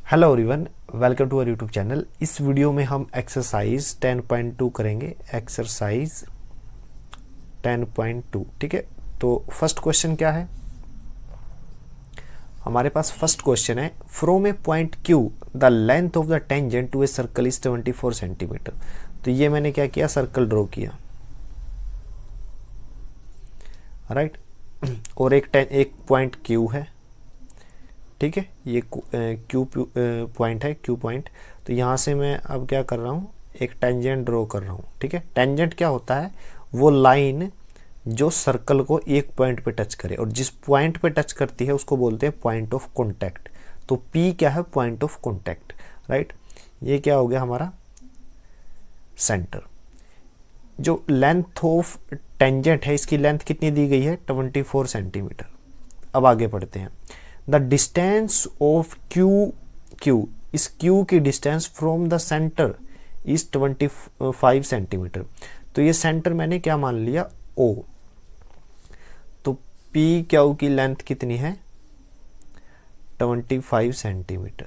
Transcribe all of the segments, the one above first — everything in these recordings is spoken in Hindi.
Hello everyone, welcome to our YouTube channel. इस वीडियो में हम एक्सरसाइज 10.2 करेंगे। एक्सरसाइज 10.2, ठीक है। तो फर्स्ट क्वेश्चन क्या है हमारे पास? फर्स्ट क्वेश्चन है, from a point Q the length of the tangent to a circle is 24 centimetre. तो ये मैंने क्या किया, सर्कल ड्रॉ किया, राइट। और एक पॉइंट क्यू है, ठीक है। ये क्यू पॉइंट है, क्यू पॉइंट। तो यहाँ से मैं अब क्या कर रहा हूँ, एक टेंजेंट ड्रॉ कर रहा हूँ, ठीक है। टेंजेंट क्या होता है? वो लाइन जो सर्कल को एक पॉइंट पे टच करे, और जिस पॉइंट पे टच करती है उसको बोलते हैं पॉइंट ऑफ कॉन्टैक्ट। तो पी क्या है? Point of contact, right. ये क्या हो गया हमारा? सेंटर। जो लेंथ ऑफ टेंजेंट है, इसकी लेंथ कितनी दी गई है? 24 सेंटीमीटर। अब आगे पढ़ते हैं। द डिस्टेंस ऑफ क्यू इस क्यू की distance from the centre is 25 centimetre. तो ये सेंटर मैंने क्या मान लिया? ओ। तो पी क्यू की लेंथ कितनी है? 25 सेंटीमीटर,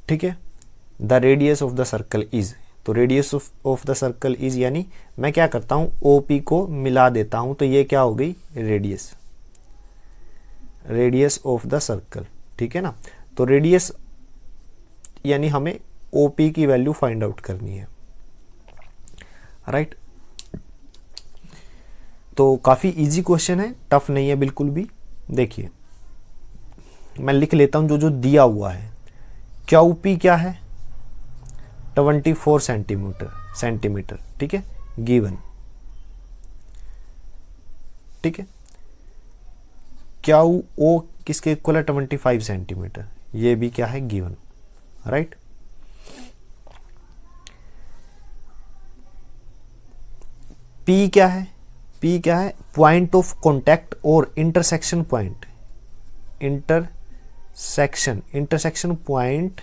ठीक है। The radius of the circle is, तो radius of the circle is यानी मैं क्या करता हूं, ओ पी को मिला देता हूं, तो ये क्या हो गई? रेडियस ऑफ द सर्कल, ठीक है ना। तो रेडियस यानी हमें ओपी की वैल्यू फाइंड आउट करनी है, राइट। तो काफी इजी क्वेश्चन है, टफ नहीं है बिल्कुल भी। देखिए मैं लिख लेता हूं जो दिया हुआ है। क्यूपी क्या है? 24 सेंटीमीटर, ठीक है, गिवन, ठीक है। क्यू ओ किसके इक्वल है? 25 सेंटीमीटर। ये भी क्या है? Given, right. पी क्या है? पी क्या है? पॉइंट ऑफ कॉन्टैक्ट और intersection point, intersection point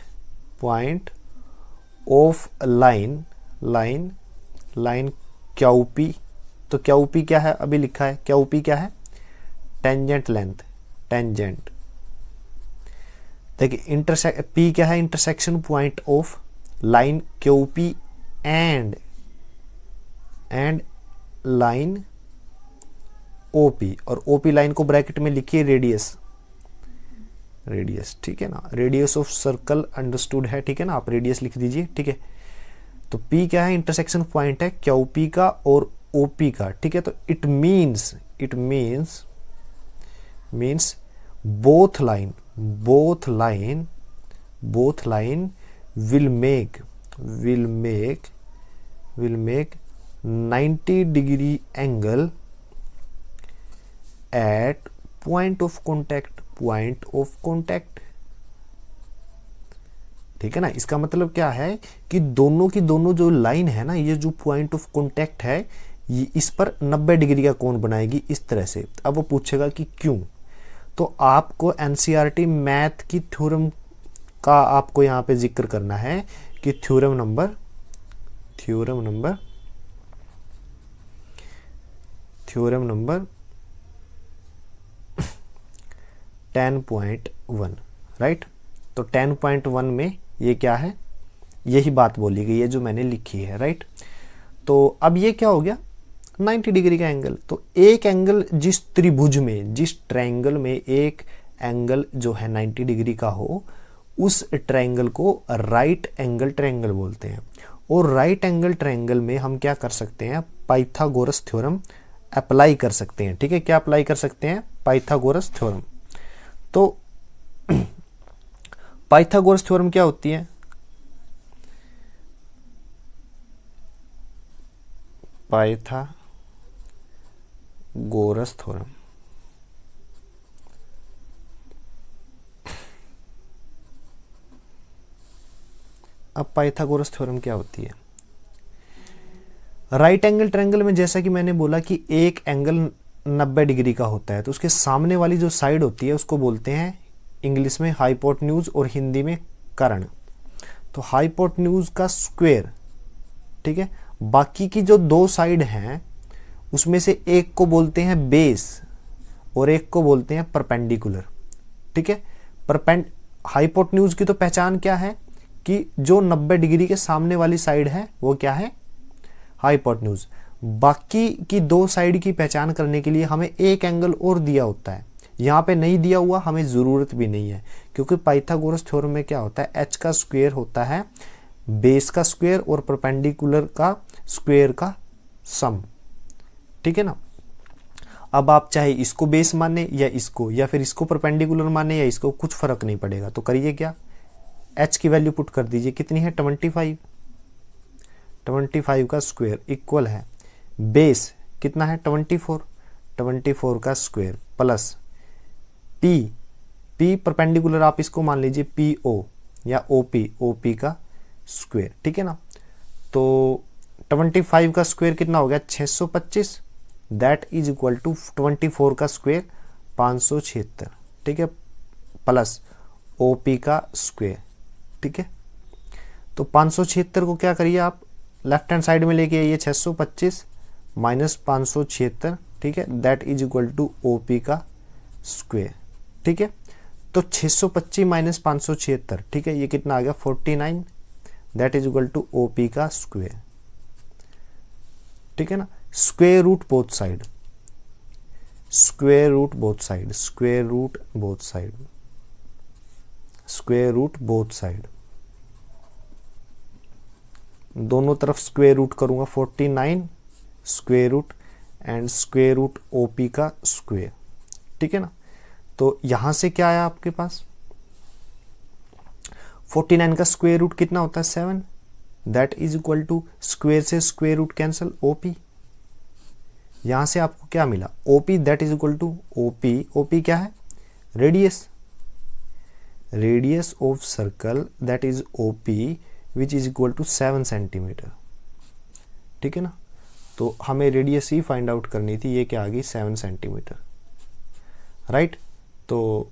of line QP. तो क्यूपी क्या है? अभी लिखा है क्यूपी क्या है? Tangent length, tangent. देखिए पी क्या है? Intersection point of line QP and line OP, और ओपी लाइन को ब्रैकेट में लिखिए रेडियस, ठीक है ना। रेडियस ऑफ सर्कल अंडरस्टूड है, ठीक है ना। आप रेडियस लिख दीजिए, ठीक है। तो पी क्या है? इंटरसेक्शन पॉइंट है क्यूपी का और ओपी का, ठीक है। तो it means both line will make 90-degree angle at point of contact, ठीक है ना। इसका मतलब क्या है कि दोनों की दोनों जो लाइन है ना, ये जो पॉइंट ऑफ कॉन्टैक्ट है, ये इस पर 90 डिग्री का कोण बनाएगी, इस तरह से। अब वो पूछेगा कि क्यों। तो आपको एनसीईआरटी मैथ की थ्योरम का आपको यहाँ पे जिक्र करना है कि थ्योरम नंबर 10.1, राइट। तो 10.1 में ये क्या है? यही बात बोली गई है जो मैंने लिखी है, राइट। तो अब ये क्या हो गया? 90 डिग्री का एंगल। तो एक एंगल जिस त्रिभुज में, जिस ट्रायंगल में एक एंगल जो है 90 डिग्री का हो, उस ट्रायंगल को राइट एंगल ट्रायंगल बोलते हैं। और राइट एंगल ट्रायंगल में हम क्या कर सकते हैं? पाइथागोरस थ्योरम अप्लाई कर सकते हैं, ठीक है। क्या अप्लाई कर सकते हैं? Pythagoras theorem. तो पाइथागोरस थ्योरम क्या होती है? पाइथागोरस थ्योरम, अब पाइथागोरस थ्योरम क्या होती है? राइट एंगल ट्रायंगल में जैसा कि मैंने बोला कि एक एंगल 90 डिग्री का होता है, तो उसके सामने वाली जो साइड होती है उसको बोलते हैं इंग्लिश में हाइपोटेन्यूज और हिंदी में कर्ण। तो हाइपोटेन्यूज का स्क्वायर, ठीक है। बाकी की जो दो साइड हैं उसमें से एक को बोलते हैं बेस और एक को बोलते हैं परपेंडिकुलर, ठीक है। हाइपोटेन्यूज की तो पहचान क्या है कि जो 90 डिग्री के सामने वाली साइड है वो क्या है, हाइपोटेन्यूज। बाकी की दो साइड की पहचान करने के लिए हमें एक एंगल और दिया होता है, यहाँ पे नहीं दिया हुआ, हमें ज़रूरत भी नहीं है, क्योंकि पाइथागोरस थ्योरम में क्या होता है, एच का स्क्वायर होता है बेस का स्क्वायर और परपेंडिकुलर का स्क्वायर का सम, ठीक है ना। अब आप चाहे इसको बेस माने या इसको, या फिर इसको परपेंडिकुलर माने या इसको, कुछ फर्क नहीं पड़ेगा। तो करिए क्या, एच की वैल्यू पुट कर दीजिए, कितनी है 25, 25 का स्क्वायर इक्वल है बेस कितना है 24, 24 का square plus P, P perpendicular आप इसको मान लीजिए पी ओ या ओपी, ओपी का स्क्वायर, ठीक है ना। तो 25 का स्क्वायर कितना हो गया 625, दैट इज इक्वल टू 24 का स्क्वायर 576, ठीक है, प्लस ओपी का स्क्वायर, ठीक है। तो 576 को क्या करिए आप लेफ्ट हैंड साइड में लेके आइए, 625 माइनस 576, ठीक है, that is equal to OP का स्क्वायर, ठीक है। तो 625 माइनस 576, ठीक है, ये कितना आ गया 49, that is equal to OP का स्क्वायर, ठीक है ना। Square root both side, square root both side, square root both side, square root both side, दोनों तरफ स्क्वायर रूट करूंगा 49 square root and square root OP का स्क्वायर, ठीक है ना। तो यहां से क्या आया आपके पास 49 का स्क्वायर रूट कितना होता है 7, that is equal to square से स्क्वायर रूट कैंसिल ओपी, यहां से आपको क्या मिला OP, that is equal to OP, OP क्या है radius, radius of circle that is OP which is equal to 7 centimetre, ठीक है ना। तो हमें रेडियस ही फाइंड आउट करनी थी, ये क्या आ गई 7 सेंटीमीटर, राइट। तो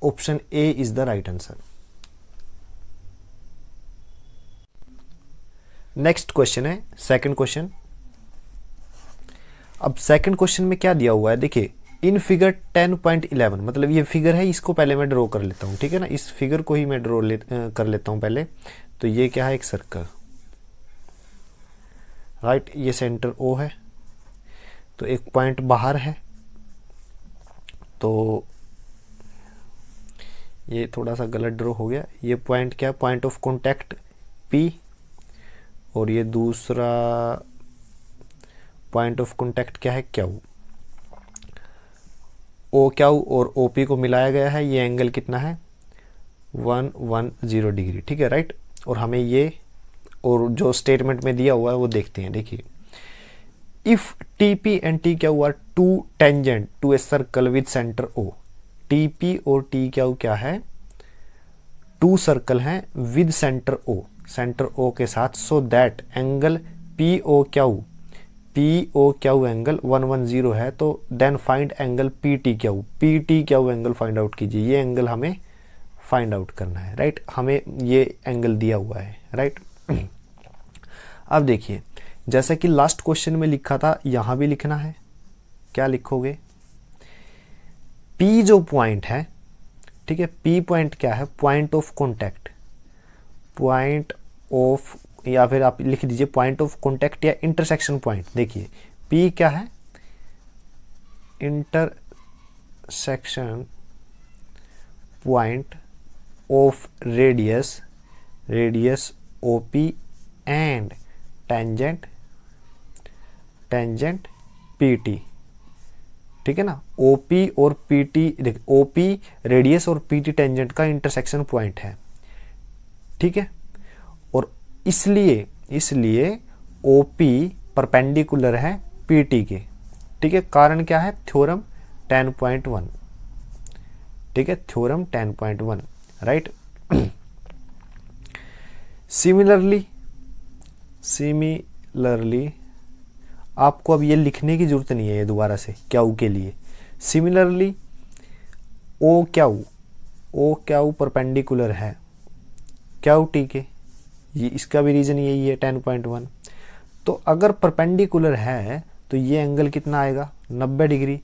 option A is the right answer. Next question है सेकंड क्वेश्चन। अब सेकंड क्वेश्चन में क्या दिया हुआ है देखिए, इन फिगर 10.11, मतलब ये फिगर है, इसको पहले मैं ड्रॉ कर लेता हूँ, ठीक है ना, इस फिगर को ही मैं ड्रॉ कर लेता हूँ पहले। तो ये क्या है एक सर्कल, राइट, ये सेंटर ओ है, तो एक पॉइंट बाहर है, तो ये थोड़ा सा गलत ड्रॉ हो गया, ये पॉइंट क्या है पॉइंट ऑफ कॉन्टैक्ट पी, और ये दूसरा पॉइंट ऑफ कॉन्टैक्ट क्या है क्यू, ओ क्यू और ओ पी को मिलाया गया है, ये एंगल कितना है 110 डिग्री, ठीक है, राइट। और हमें ये और जो स्टेटमेंट में दिया हुआ है वो देखते हैं, देखिए if T P and T Q are two tangent to a circle with centre O, T P और टी क्यू क्या है टू सर्कल हैं with centre O, centre O के साथ, so that angle P O Q angle 110 है, तो then find angle P T Q angle find out कीजिए, ये एंगल हमें फाइंड आउट करना है, राइट, हमें ये एंगल दिया हुआ है, राइट। अब देखिए जैसा कि लास्ट क्वेश्चन में लिखा था यहां भी लिखना है, क्या लिखोगे पी जो पॉइंट है, ठीक है, पी पॉइंट क्या है point of contact, point of, या फिर आप लिख दीजिए पॉइंट ऑफ कॉन्टैक्ट या इंटरसेक्शन पॉइंट। देखिए पी क्या है intersection point of radius, radius OP and tangent PT, ठीक है ना। ओपी और पीटी, देखिए ओपी रेडियस और पीटी टेंजेंट का इंटरसेक्शन पॉइंट है, ठीक है, और इसलिए ओपी परपेंडिकुलर है पीटी के, ठीक है, कारण क्या है थ्योरम 10.1, ठीक है, थ्योरम 10.1, राइट। सिमिलरली आपको अब ये लिखने की जरूरत नहीं है ये दोबारा से क्यू के लिए, सिमिलरली ओ क्यू परपेंडिकुलर है क्यू टी के, ये इसका भी रीजन यही है 10.1। तो अगर परपेंडिकुलर है तो ये एंगल कितना आएगा 90 डिग्री,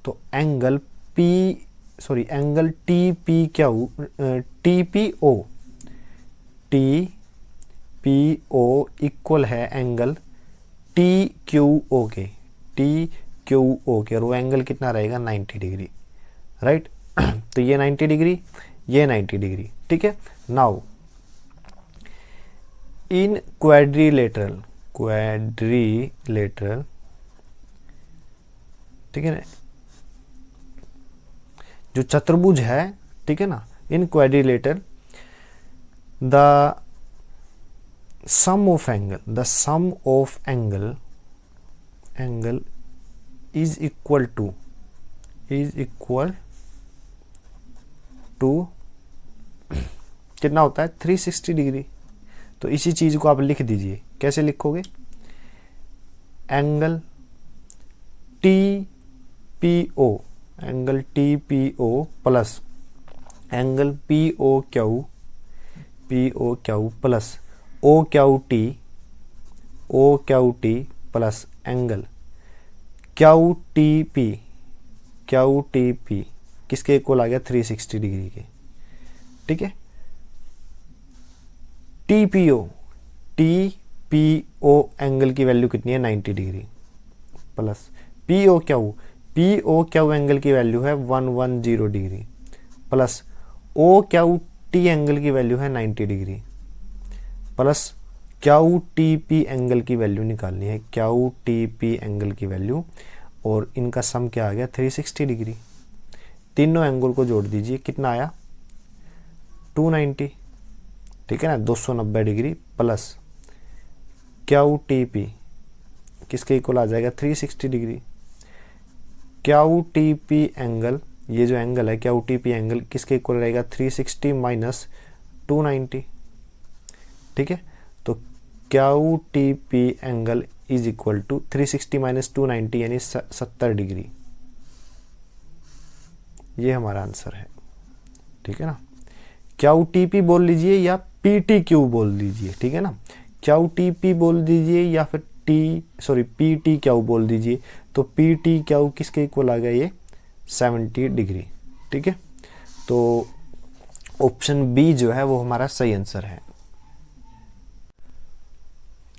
तो angle P sorry angle T P Q T P O, T P O equal है एंगल टी क्यू ओ के, टी क्यू ओ के, और वो एंगल कितना रहेगा 90 डिग्री, राइट। तो ये 90 डिग्री, ये 90 डिग्री, ठीक है। नाउ इन क्वाड्रिलेटरल, क्वाड्रिलेटरल, ठीक है ना, जो चतुर्भुज है, ठीक है ना, in quadrilateral the sum of angle, the sum of angle, angle is equal to, is equal to कितना होता है 360 डिग्री। तो इसी चीज को आप लिख दीजिए, कैसे लिखोगे, angle T P O, angle T P O plus angle P O Q, P O Q plus O Q T, O Q T plus angle Q T P, Q T P किसके इक्वल आ गया 360 डिग्री के, ठीक है। T P O, T P O angle की वैल्यू कितनी है 90 degree, plus P O Q, P O Q angle की वैल्यू है 110 degree, plus O Q T angle की वैल्यू है 90 degree, plus Q T P angle की वैल्यू निकालनी है, क्यू टी पी एंगल की वैल्यू, और इनका सम क्या आ गया 360 डिग्री। तीनों एंगल को जोड़ दीजिए, कितना आया 290, ठीक है ना, 290 degree plus Q T P किसके इक्वल आ जाएगा 360 degree, Q T P angle, ये जो एंगल है क्यू टी पी एंगल किसके इक्वल रहेगा 360 माइनस 290, ठीक है। तो Q T P angle is equal to 360 minus 290 यानी 70 डिग्री, ये हमारा आंसर है, ठीक है ना। क्यू टी पी बोल लीजिए या पी टी क्यू बोल दीजिए, ठीक है ना, क्यू टी पी बोल दीजिए या फिर पी टी क्यू बोल दीजिए। तो पी टी क्यू किसके इक्वल आ गया ये 70 डिग्री, ठीक है। तो ऑप्शन बी जो है वो हमारा सही आंसर है।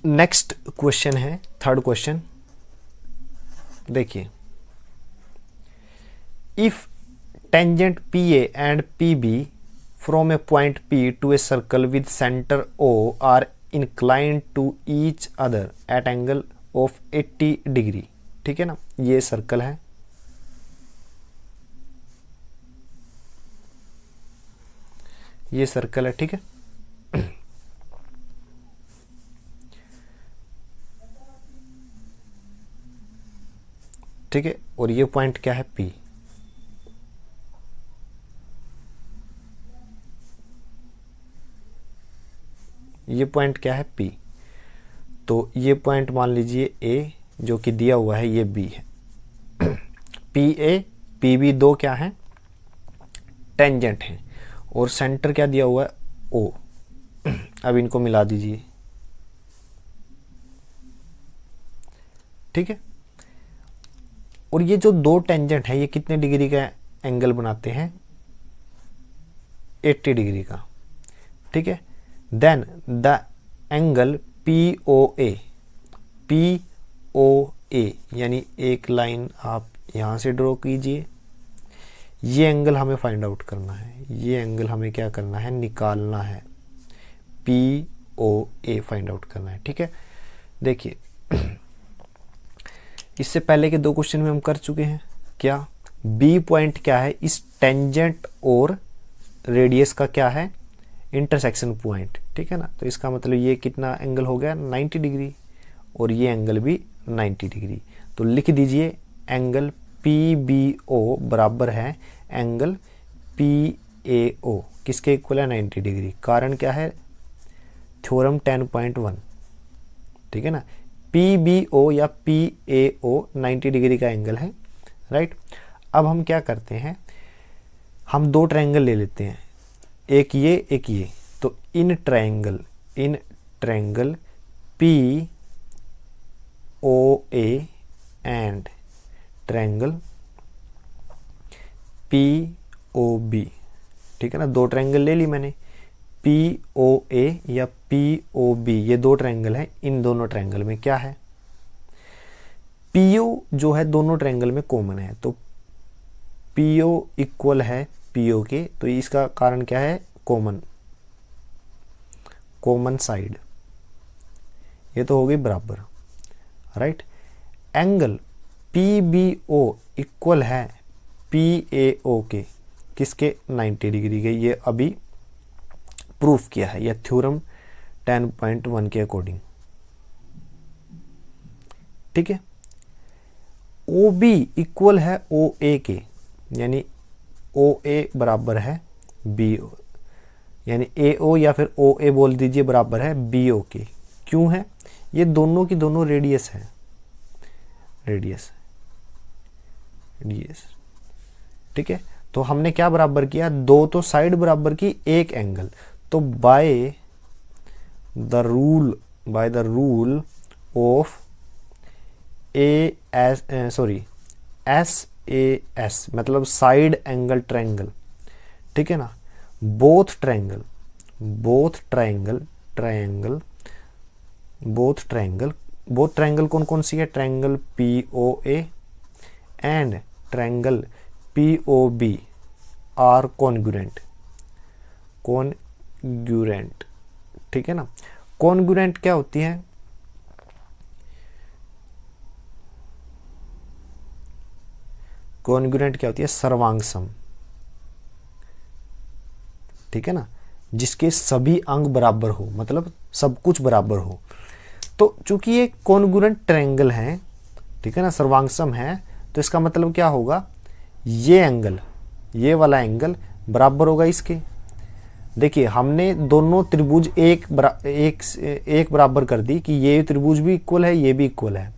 नेक्स्ट क्वेश्चन है, थर्ड क्वेश्चन देखिए, if tangent P A and P B from a point P to a circle with center O are inclined to each other at angle of 80 degree, ठीक है ना, ये सर्कल है, ये सर्कल है, ठीक है। ठीक है, और ये पॉइंट क्या है P, ये पॉइंट क्या है P, तो ये पॉइंट मान लीजिए A जो कि दिया हुआ है, ये B है। पी ए पी बी दो क्या है टेंजेंट हैं, और सेंटर क्या दिया हुआ है O। अब इनको मिला दीजिए, ठीक है। और ये जो दो टेंजेंट है ये कितने डिग्री का एंगल बनाते हैं 80 डिग्री का, ठीक है। Then the angle P O A यानी एक लाइन आप यहाँ से ड्रॉ कीजिए, ये एंगल हमें फाइंड आउट करना है, ये एंगल हमें क्या करना है निकालना है, पी ओ ए फाइंड आउट करना है, ठीक है। देखिए इससे पहले के दो क्वेश्चन में हम कर चुके हैं, क्या बी पॉइंट क्या है इस टेंजेंट और रेडियस का क्या है इंटरसेक्शन पॉइंट, ठीक है ना। तो इसका मतलब ये कितना एंगल हो गया 90 डिग्री, और ये एंगल भी 90 डिग्री। तो लिख दीजिए एंगल पी बी ओ बराबर है एंगल पी ए ओ, किसके इक्वल है 90 डिग्री। कारण क्या है थ्योरम 10.1, ठीक है ना। पी बी ओ या पी ए ओ 90 डिग्री का एंगल है, राइट। अब हम क्या करते हैं, हम दो ट्रायंगल ले लेते हैं, एक ये, तो in triangle P O A and triangle P O B, ठीक है ना, दो ट्रायंगल ले ली मैंने, पी ओ ए या पी ओ बी, ये दो ट्रायंगल है। इन दोनों ट्रायंगल में क्या है, पी ओ जो है दोनों ट्रायंगल में कॉमन है, तो पी ओ इक्वल है पी ओ के, तो इसका कारण क्या है, कॉमन, कॉमन साइड, ये तो हो गई बराबर, right. Angle P B O equal है पी ए ओ के, किसके, 90 डिग्री के, ये अभी प्रूफ किया है, यह थ्योरम 10.1 के अकॉर्डिंग, ठीक है। ओ बी इक्वल है ओ ए के, यानी ओ ए बराबर है बी ओ, यानी ए ओ या फिर ओ ए बोल दीजिए बराबर है बी ओ के। क्यों है, ये दोनों की दोनों रेडियस है, रेडियस, रेडियस, ठीक है। तो हमने क्या बराबर किया, दो तो साइड बराबर की, एक एंगल, तो by the rule of A S, sorry S A S, मतलब साइड एंगल ट्रायंगल, ठीक है ना, बोथ ट्रायंगल कौन कौन सी है, triangle P O A and triangle P O B are congruent, ठीक है ना। कॉन्ग्रुएंट क्या होती है, कॉन्ग्रुएंट क्या होती है, सर्वांगसम, ठीक है ना, जिसके सभी अंग बराबर हो, मतलब सब कुछ बराबर हो। तो चूंकि ये कॉन्ग्रुएंट ट्रायंगल है, ठीक है ना, सर्वांगसम है, तो इसका मतलब क्या होगा, ये एंगल, ये वाला एंगल बराबर होगा इसके। देखिए हमने दोनों त्रिभुज एक बराबर कर दी कि ये त्रिभुज भी इक्वल है, ये भी इक्वल है।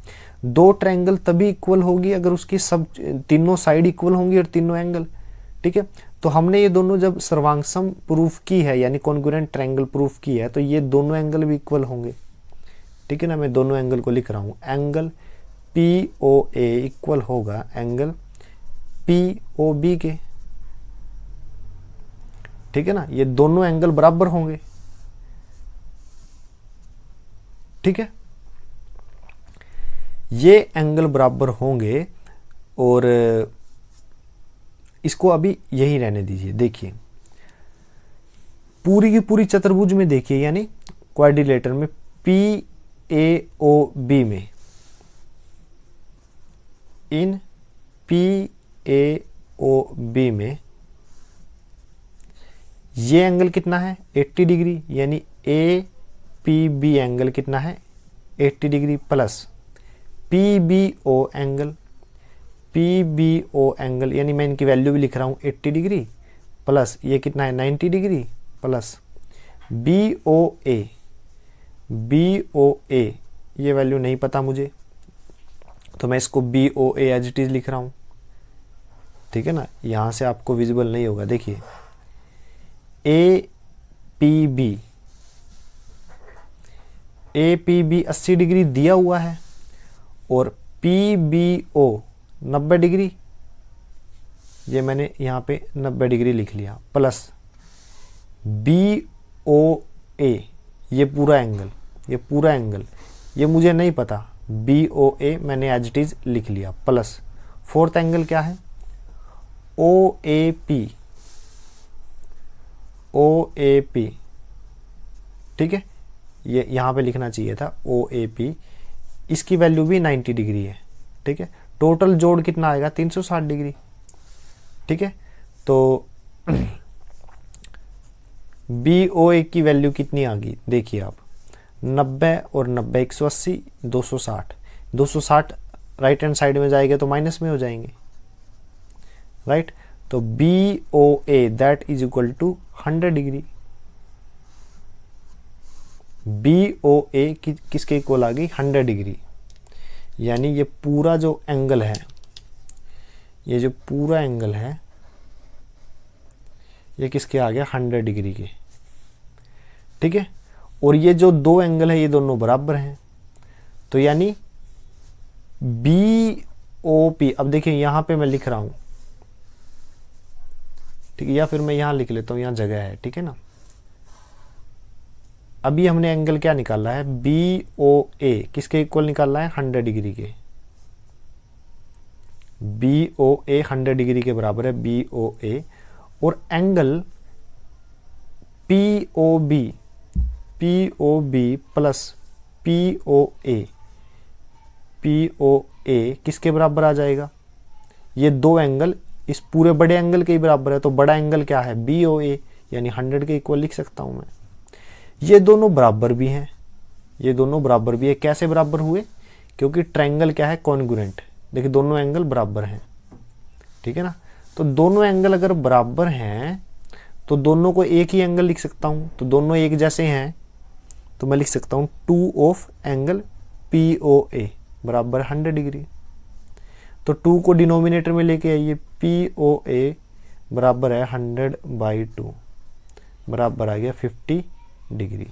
दो ट्रायंगल तभी इक्वल होगी अगर उसकी सब तीनों साइड इक्वल होंगी और तीनों एंगल, ठीक है। तो हमने ये दोनों जब सर्वांगसम प्रूफ की है, यानी कॉन्ग्रुएंट ट्रायंगल प्रूफ की है, तो ये दोनों एंगल भी इक्वल होंगे, ठीक है ना। मैं दोनों एंगल को लिख रहा हूं, एंगल पी ओ ए इक्वल होगा एंगल पी ओ बी के, ठीक है ना, ये दोनों एंगल बराबर होंगे, ठीक है, ये एंगल बराबर होंगे। और इसको अभी यही रहने दीजिए। देखिए पूरी की पूरी चतुर्भुज में देखिए, यानी क्वाड्रिलेटर में पी ए ओ बी में, in P A O B में ये एंगल कितना है, 80 डिग्री, यानी ए पी बी एंगल कितना है, 80 degree, plus P B O angle, यानी मैं इनकी वैल्यू भी लिख रहा हूं 80 डिग्री, प्लस ये कितना है 90 degree, plus B O A, ये वैल्यू नहीं पता मुझे, तो मैं इसको B O A as it is लिख रहा हूं, ठीक है ना। यहां से आपको विजिबल नहीं होगा, देखिए ए पी बी 80 डिग्री दिया हुआ है और पी बी ओ 90 डिग्री, ये मैंने यहाँ पे 90 डिग्री लिख लिया, प्लस बी ओ ए, ये पूरा एंगल, ये मुझे नहीं पता, बी ओ ए मैंने एज इट इज लिख लिया, प्लस फोर्थ एंगल क्या है, ओ ए पी, ठीक है, ये यहाँ पे लिखना चाहिए था ओ ए पी, इसकी वैल्यू भी 90 डिग्री है, ठीक है। टोटल जोड़ कितना आएगा, 360 डिग्री, ठीक है। तो बी ओ ए की वैल्यू कितनी आ गई, देखिए आप, 90 और 90 180, 260 राइट हैंड साइड में जाएंगे तो माइनस में हो जाएंगे, राइट। तो B O A that is equal to 100 degree, B O A किसके इक्वल आ गई, 100 डिग्री, यानी ये पूरा जो एंगल है, ये जो पूरा एंगल है ये किसके आ गया, 100 डिग्री के, ठीक है। और ये जो दो एंगल है ये दोनों बराबर हैं, तो यानी बी ओ पी, अब देखिए यहां पे मैं लिख रहा हूं ठीक है, या फिर मैं यहाँ लिख लेता हूँ, यहाँ जगह है, ठीक है ना। अभी हमने एंगल क्या निकाला है, बी ओ ए किसके इक्वल निकालना है, 100 डिग्री के। बी ओ ए 100 डिग्री के बराबर है बी ओ ए। और angle P O B plus P O A किसके बराबर आ जाएगा, ये दो एंगल इस पूरे बड़े एंगल के ही बराबर है। तो बड़ा एंगल क्या है, बी ओ ए, यानी 100 के इक्वल लिख सकता हूं मैं। ये दोनों बराबर भी हैं, ये दोनों बराबर भी है। कैसे बराबर हुए, क्योंकि ट्रायंगल क्या है, कॉन्ग्रुएंट। देखिए दोनों एंगल बराबर हैं, ठीक है ना। तो दोनों एंगल अगर बराबर हैं तो दोनों को एक ही एंगल लिख सकता हूं। तो दोनों एक जैसे हैं तो मैं लिख सकता हूं 2 ऑफ एंगल पी ओ ए बराबर 100 डिग्री। तो 2 को डिनोमिनेटर में लेके आइए, पी ओ ए बराबर है 100/2 बराबर आ गया 50 डिग्री,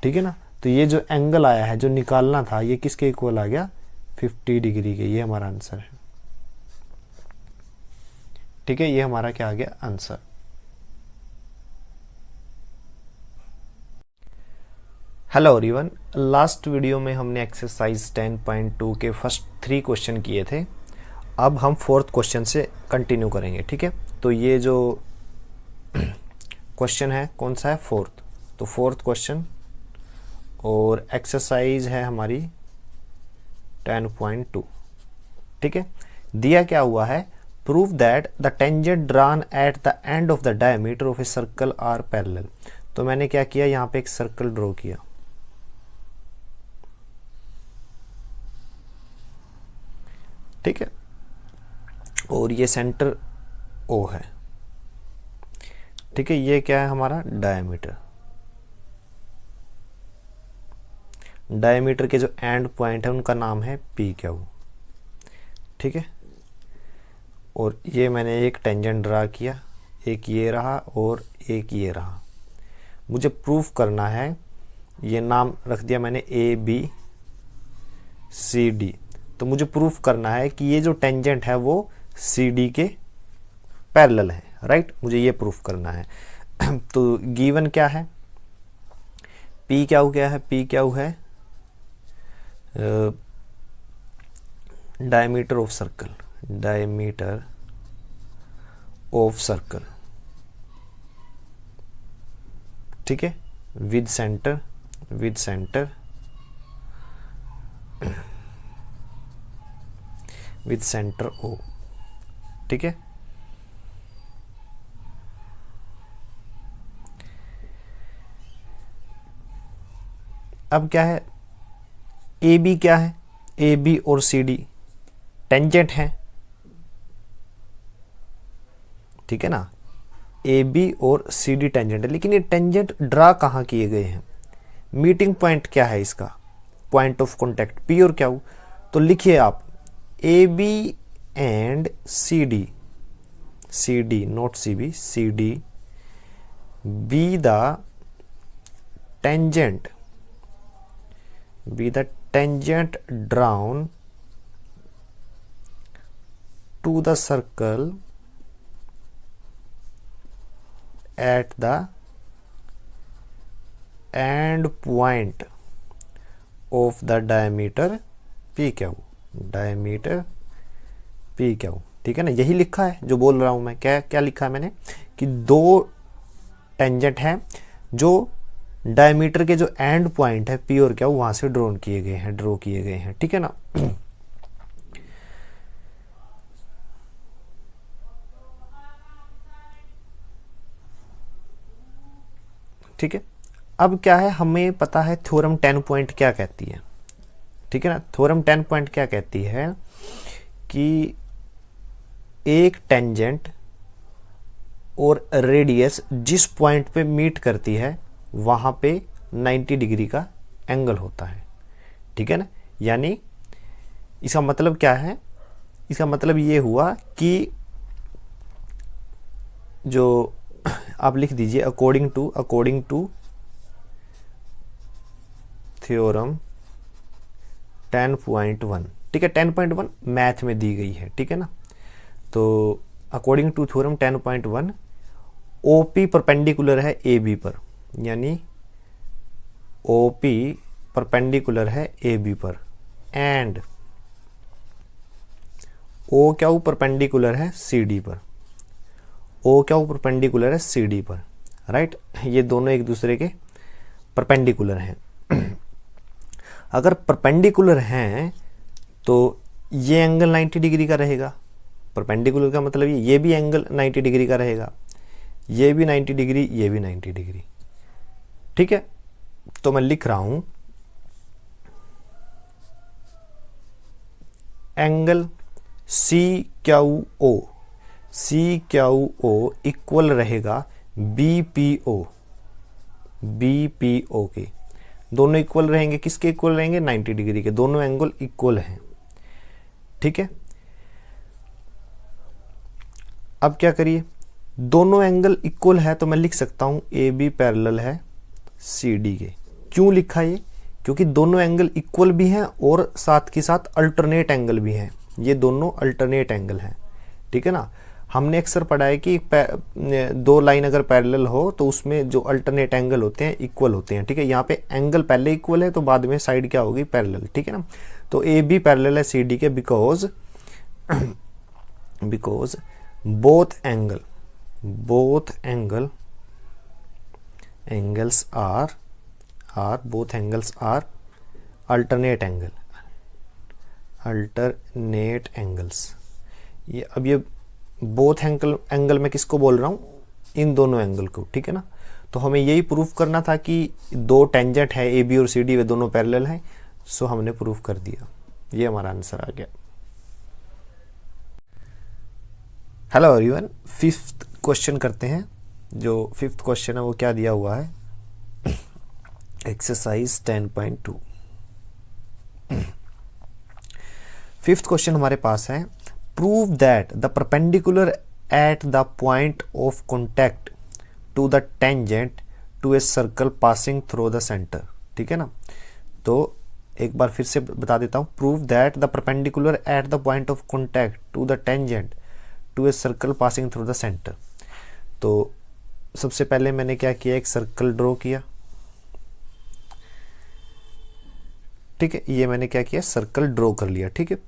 ठीक है ना। तो ये जो एंगल आया है जो निकालना था, ये किसके इक्वल आ गया, 50 डिग्री के। ये हमारा आंसर है, ठीक है। ये हमारा क्या आ गया, answer. Hello everyone, last video में हमने एक्सरसाइज 10.2 के फर्स्ट 3 क्वेश्चन किए थे। अब हम 4th क्वेश्चन से कंटिन्यू करेंगे, ठीक है। तो ये जो क्वेश्चन है कौन सा है, 4th। तो 4th क्वेश्चन और एक्सरसाइज है हमारी 10.2, ठीक है। दिया क्या हुआ है, prove that the tangent drawn at the end of the diameter of a circle are parallel. तो मैंने क्या किया, यहाँ पे एक सर्कल ड्रॉ किया, ठीक है। और ये सेंटर ओ है, ठीक है। ये क्या है हमारा डायमीटर, डायमीटर के जो एंड पॉइंट है उनका नाम है पी क्यू, ठीक है। और ये मैंने एक टेंजेंट ड्रा किया, एक ये रहा और एक ये रहा। मुझे प्रूफ करना है, ये नाम रख दिया मैंने ए बी सी डी। तो मुझे प्रूफ करना है कि ये जो टेंजेंट है वो सी डी के पैरेलल है, राइट। मुझे ये प्रूफ करना है। तो गिवन क्या है, पी क्या है, पी क्या है, diameter of circle, diameter of circle, ठीक है। With centre with centre O, ठीक है। अब क्या है, ए बी क्या है, ए बी और सी डी टेंजेंट है, ठीक है ना। ए बी और सी डी टेंजेंट है, लेकिन ये टेंजेंट ड्रा कहाँ किए गए हैं, मीटिंग पॉइंट क्या है इसका, पॉइंट ऑफ कॉन्टैक्ट पी और क्या हो। तो लिखिए आप A B and C D not C B, C D B the tangent drawn to the circle at the end point of the diameter PQ, diameter P Q, ठीक है ना। यही लिखा है जो बोल रहा हूं मैं, क्या लिखा है मैंने, कि दो टेंजेंट हैं जो डायमीटर के जो एंड पॉइंट है पी और क्या वहां से ड्रॉ किए गए हैं, ठीक है ना। ठीक है। अब क्या है, हमें पता है थ्योरम 10 पॉइंट क्या कहती है, ठीक है ना। थ्योरम 10 पॉइंट क्या कहती है कि एक टेंजेंट और रेडियस जिस पॉइंट पे मीट करती है वहां पे 90 डिग्री का एंगल होता है, ठीक है ना। यानी इसका मतलब क्या है, इसका मतलब ये हुआ कि जो आप लिख दीजिए अकॉर्डिंग टू थ्योरम 10.1, ठीक है। 10.1 मैथ में दी गई है, ठीक है ना। तो according to theorem 10.1 OP perpendicular है AB पर, यानी OP परपेंडिकुलर है AB पर एंड OQ परपेंडिकुलर है CD पर, OQ परपेंडिकुलर है CD पर, राइट। ये दोनों एक दूसरे के परपेंडिकुलर हैं। अगर परपेंडिकुलर हैं तो ये एंगल 90 डिग्री का रहेगा। परपेंडिकुलर का मतलब ये भी एंगल 90 डिग्री का रहेगा, ये भी 90 डिग्री, ये भी 90 डिग्री, ठीक है। तो मैं लिख रहा हूं एंगल CQO इक्वल रहेगा BPO के। दोनों इक्वल रहेंगे, किसके इक्वल रहेंगे? 90 डिग्री के। दोनों एंगल इक्वल हैं, ठीक है। अब क्या करिए, दोनों एंगल इक्वल है तो मैं लिख सकता हूं AB पैरेलल है CD के। क्यों लिखा ये? क्योंकि दोनों एंगल इक्वल भी हैं और साथ के साथ अल्टरनेट एंगल भी हैं। ये दोनों अल्टरनेट एंगल हैं, ठीक है ना। हमने अक्सर पढ़ा है कि दो लाइन अगर पैरेलल हो तो उसमें जो अल्टरनेट एंगल होते हैं इक्वल होते हैं, ठीक है। यहाँ पे एंगल पहले इक्वल है तो बाद में साइड क्या होगी? पैरेलल, ठीक है ना। तो AB पैरेलल है CD के because both angles are alternate angles. ये अब ये बोथ एंगल में किसको बोल रहा हूं? इन दोनों एंगल को, ठीक है ना। तो हमें यही प्रूफ करना था कि दो टेंजेंट है AB और CD, वे दोनों पैरेलल हैं। सो हमने प्रूफ कर दिया, ये हमारा आंसर आ गया। हेलो एवरीवन, 5th क्वेश्चन करते हैं। जो 5th क्वेश्चन है वो क्या दिया हुआ है? एक्सरसाइज 10.2। 5th क्वेश्चन हमारे पास है, prove that the perpendicular at the point of contact to the tangent to a circle passing through the centre, ठीक है ना। तो एक बार फिर से बता देता हूं, prove that the perpendicular at the point of contact to the tangent to a circle passing through the centre. तो सबसे पहले मैंने क्या किया, एक सर्कल ड्रॉ किया, ठीक है। ये मैंने क्या किया, सर्कल ड्रॉ कर लिया, ठीक है।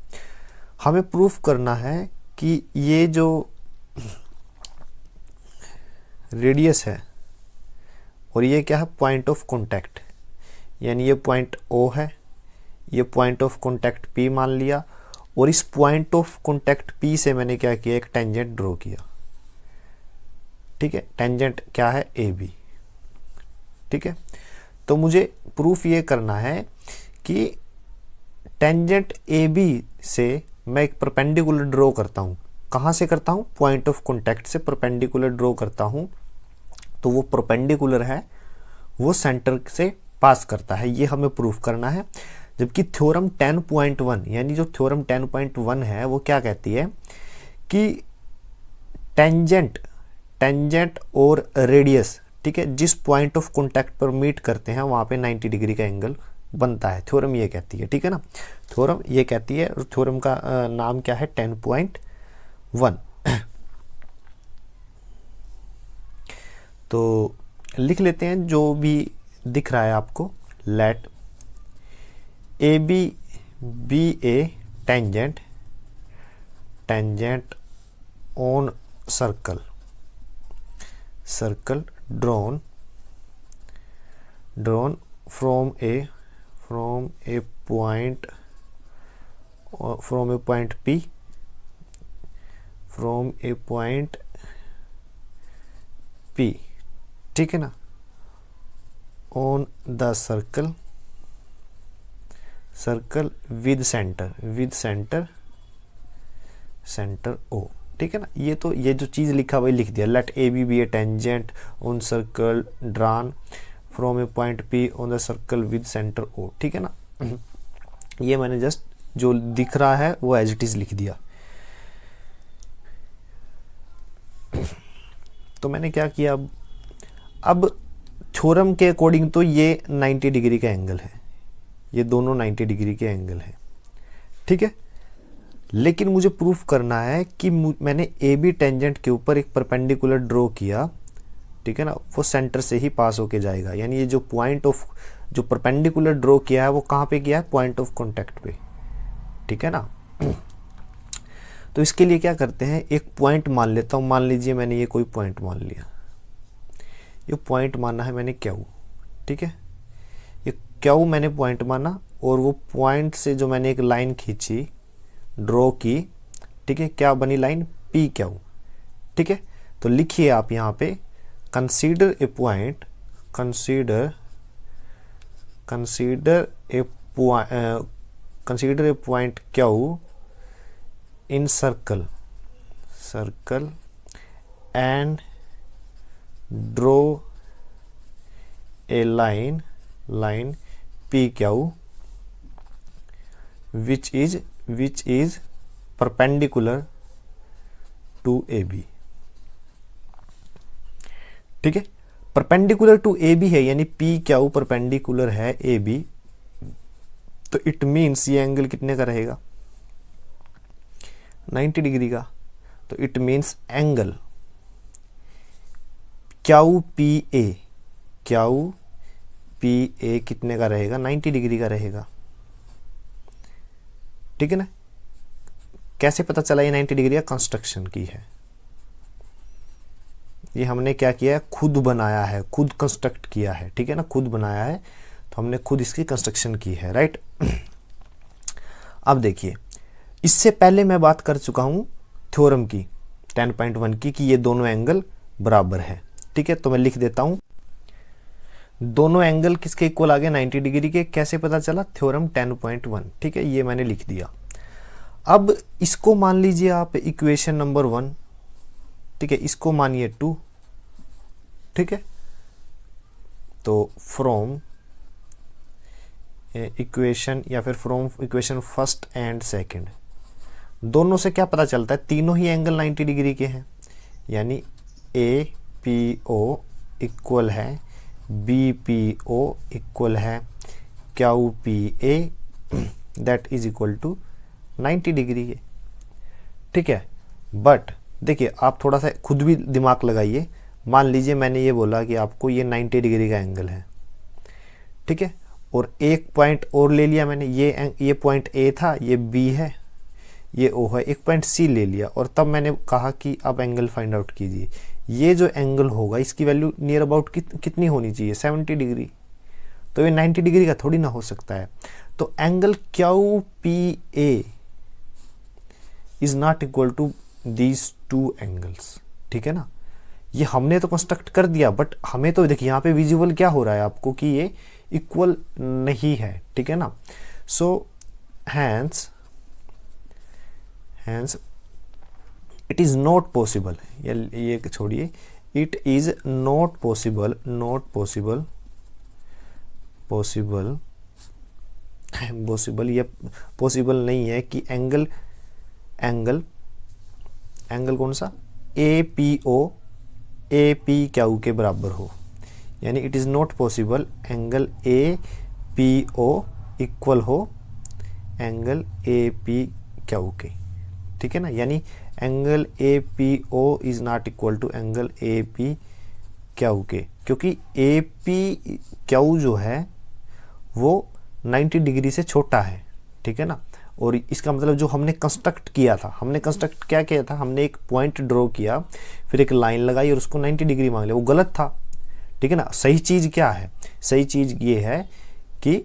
हमें प्रूफ करना है कि ये जो रेडियस है और ये क्या है, पॉइंट ऑफ कॉन्टैक्ट, यानी ये पॉइंट O है, ये पॉइंट ऑफ कॉन्टैक्ट P मान लिया, और इस पॉइंट ऑफ कॉन्टैक्ट P से मैंने क्या किया, एक टेंजेंट ड्रॉ किया, ठीक है। टेंजेंट क्या है? AB, ठीक है। तो मुझे प्रूफ ये करना है कि टेंजेंट AB से मैं एक परपेंडिकुलर ड्रॉ करता हूं। कहां से करता हूं? पॉइंट ऑफ कॉन्टैक्ट से परपेंडिकुलर ड्रॉ करता हूं, तो वो परपेंडिकुलर है, वो सेंटर से पास करता है। ये हमें प्रूफ करना है। जबकि थ्योरम 10.1, यानी जो थ्योरम 10.1 है वो क्या कहती है कि टेंजेंट और रेडियस, ठीक है, जिस पॉइंट ऑफ कॉन्टैक्ट पर मीट करते हैं वहां पे 90 डिग्री का एंगल बनता है। थ्योरम ये कहती है, ठीक है ना। थ्योरम ये कहती है, और थ्योरम का नाम क्या है? 10.1। तो लिख लेते हैं जो भी दिख रहा है आपको। Let AB be a tangent on circle drawn from a point P, ठीक है ना, on the circle with center O, ठीक है ना। ये तो ये जो चीज लिखा वही लिख दिया। Let AB be a tangent on circle drawn from a point P on the circle with center O, ठीक है ना। ये मैंने जस्ट जो दिख रहा है वो एज इट इज लिख दिया। तो मैंने क्या किया, अब थ्योरम के अकॉर्डिंग तो ये 90 डिग्री का एंगल है, ये दोनों 90 डिग्री के एंगल है, ठीक है। लेकिन मुझे प्रूफ करना है कि मैंने ए बी टेंजेंट के ऊपर एक परपेंडिकुलर ड्रॉ किया, ठीक है ना, वो सेंटर से ही पास होके जाएगा। यानी ये जो पॉइंट ऑफ जो परपेंडिकुलर ड्रॉ किया है वो कहाँ पे किया है, पॉइंट ऑफ कॉन्टैक्ट पे, ठीक है ना। तो इसके लिए क्या करते हैं, एक पॉइंट मान लेता हूँ। मान लीजिए मैंने ये कोई पॉइंट मान लिया, ये पॉइंट माना है मैंने क्यू, ठीक है, ये क्यू मैंने पॉइंट माना, और वो पॉइंट से जो मैंने एक लाइन खींची, ड्रॉ की, ठीक है, क्या बनी लाइन, पी क्यू, ठीक है। तो लिखिए आप यहाँ पे, consider a point, consider a point Q in circle and draw a line PQ which is perpendicular to AB, ठीक है। परपेंडिकुलर टू AB है, यानी PQ परपेंडिकुलर है AB, तो इट मीन्स ये एंगल कितने का रहेगा, 90 डिग्री का। तो it means angle Q P ए कितने का रहेगा, 90 डिग्री का रहेगा, ठीक है ना। कैसे पता चला ये 90 डिग्री का, कंस्ट्रक्शन की है, ये हमने क्या किया है, खुद बनाया है, खुद कंस्ट्रक्ट किया है, ठीक है ना, खुद बनाया है, तो हमने खुद इसकी कंस्ट्रक्शन की है, राइट। अब देखिए, इससे पहले मैं बात कर चुका हूं थ्योरम की 10.1 की, कि ये दोनों एंगल बराबर है, ठीक है। तो मैं लिख देता हूं, दोनों एंगल किसके इक्वल आ गए, 90 डिग्री के। कैसे पता चला, थ्योरम 10.1, ठीक है, ये मैंने लिख दिया। अब इसको मान लीजिए आप इक्वेशन नंबर 1, ठीक है, इसको मानिए 2, ठीक है। तो फ्रॉम इक्वेशन या फिर from equation first and second, दोनों से क्या पता चलता है, तीनों ही एंगल 90 डिग्री के हैं, यानी ए पी ओ इक्वल है बी पी ओ इक्वल है Q P A, that is equal to 90 degree के, ठीक है। बट देखिए, आप थोड़ा सा खुद भी दिमाग लगाइए। मान लीजिए मैंने ये बोला कि आपको ये 90 डिग्री का एंगल है, ठीक है, और एक पॉइंट और ले लिया मैंने, ये पॉइंट ए था, ये बी है, ये ओ है, एक पॉइंट सी ले लिया, और तब मैंने कहा कि अब एंगल फाइंड आउट कीजिए। ये जो एंगल होगा इसकी वैल्यू नियर अबाउट कितनी होनी चाहिए, 70 डिग्री। तो ये 90 डिग्री का थोड़ी ना हो सकता है। तो angle Q P A is not equal to these two angles, ठीक है ना। ये हमने तो कंस्ट्रक्ट कर दिया, बट हमें तो देखिए यहाँ पे विजुअल क्या हो रहा है आपको, कि ये इक्वल नहीं है, ठीक है ना। So hence it is not possible, ये छोड़िए, इट इज नॉट पॉसिबल ये पॉसिबल नहीं है कि एंगल कौन सा, ए पी क्यू के बराबर हो। यानी it is not possible angle A P O equal हो एंगल ए पी क्यू के, ठीक है ना। यानी angle A P O is not equal to angle A P Q के, क्योंकि ए पी क्यू जो है वो 90 डिग्री से छोटा है, ठीक है ना। और इसका मतलब जो हमने कंस्ट्रक्ट किया था, क्या किया था, हमने एक पॉइंट ड्रॉ किया, फिर एक लाइन लगाई और उसको 90 डिग्री मांग लिया, वो गलत था, ठीक है ना। सही चीज़ क्या है, सही चीज़ ये है कि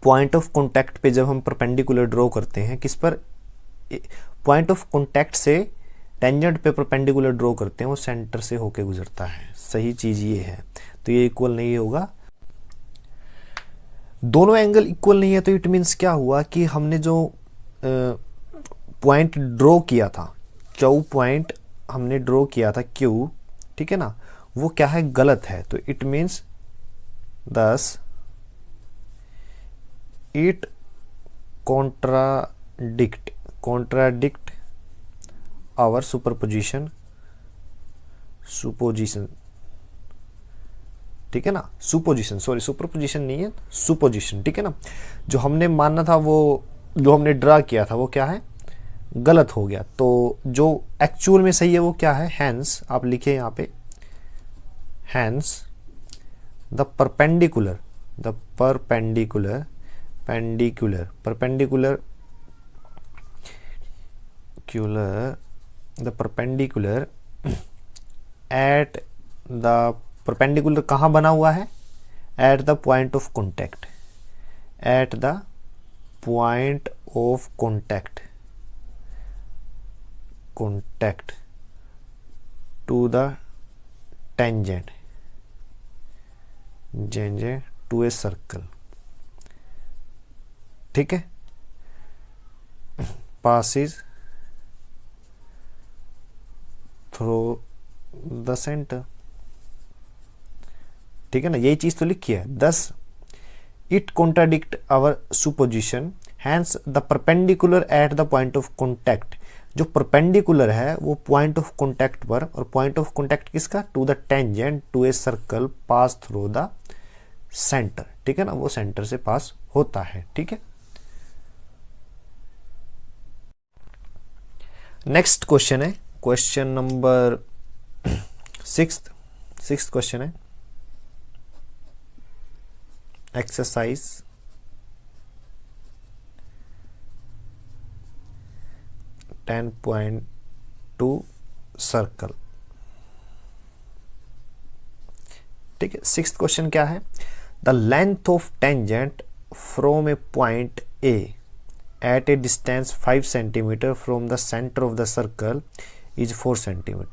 पॉइंट ऑफ कॉन्टैक्ट पे जब हम परपेंडिकुलर ड्रॉ करते हैं, किस पर, पॉइंट ऑफ कॉन्टैक्ट से टेंजेंट पे परपेंडिकुलर ड्रॉ करते हैं, वो सेंटर से होके गुजरता है। सही चीज़ ये है, तो ये इक्वल नहीं होगा, दोनों एंगल इक्वल नहीं है। तो इट मीन्स क्या हुआ कि हमने जो पॉइंट ड्रॉ किया था, क्यू पॉइंट हमने ड्रॉ किया था क्यू, ठीक है ना, वो क्या है, गलत है। तो it means thus it contradict our supposition, ठीक है ना, सुपोजिशन नहीं है, सुपोजिशन, ठीक है ना। जो हमने मानना था वो जो हमने ड्रा किया था वो क्या है, गलत हो गया। तो जो एक्चुअल में सही है वो क्या है, हैंस आप लिखिए यहाँ पे, hence the perpendicular at the perpendicular कहाँ बना हुआ है, at the point of contact, at the point of contact to the tangent to a circle. ठीक है, passes थ्रू द सेंटर। ठीक है ना, यही चीज तो लिखी है। Thus it contradict our supposition, hence the perpendicular at the point of contact. जो परपेंडिकुलर है वो पॉइंट ऑफ कॉन्टैक्ट पर, और पॉइंट ऑफ कॉन्टैक्ट किसका, to the tangent to a circle pass through the centre. ठीक है ना, वो सेंटर से पास होता है। ठीक है, नेक्स्ट क्वेश्चन है क्वेश्चन नंबर सिक्स्थ क्वेश्चन है एक्सरसाइज 10.2 सर्कल। ठीक है, सिक्स्थ क्वेश्चन क्या है, the length of tangent from a point A at a distance 5 cm from the center of the circle is 4 cm.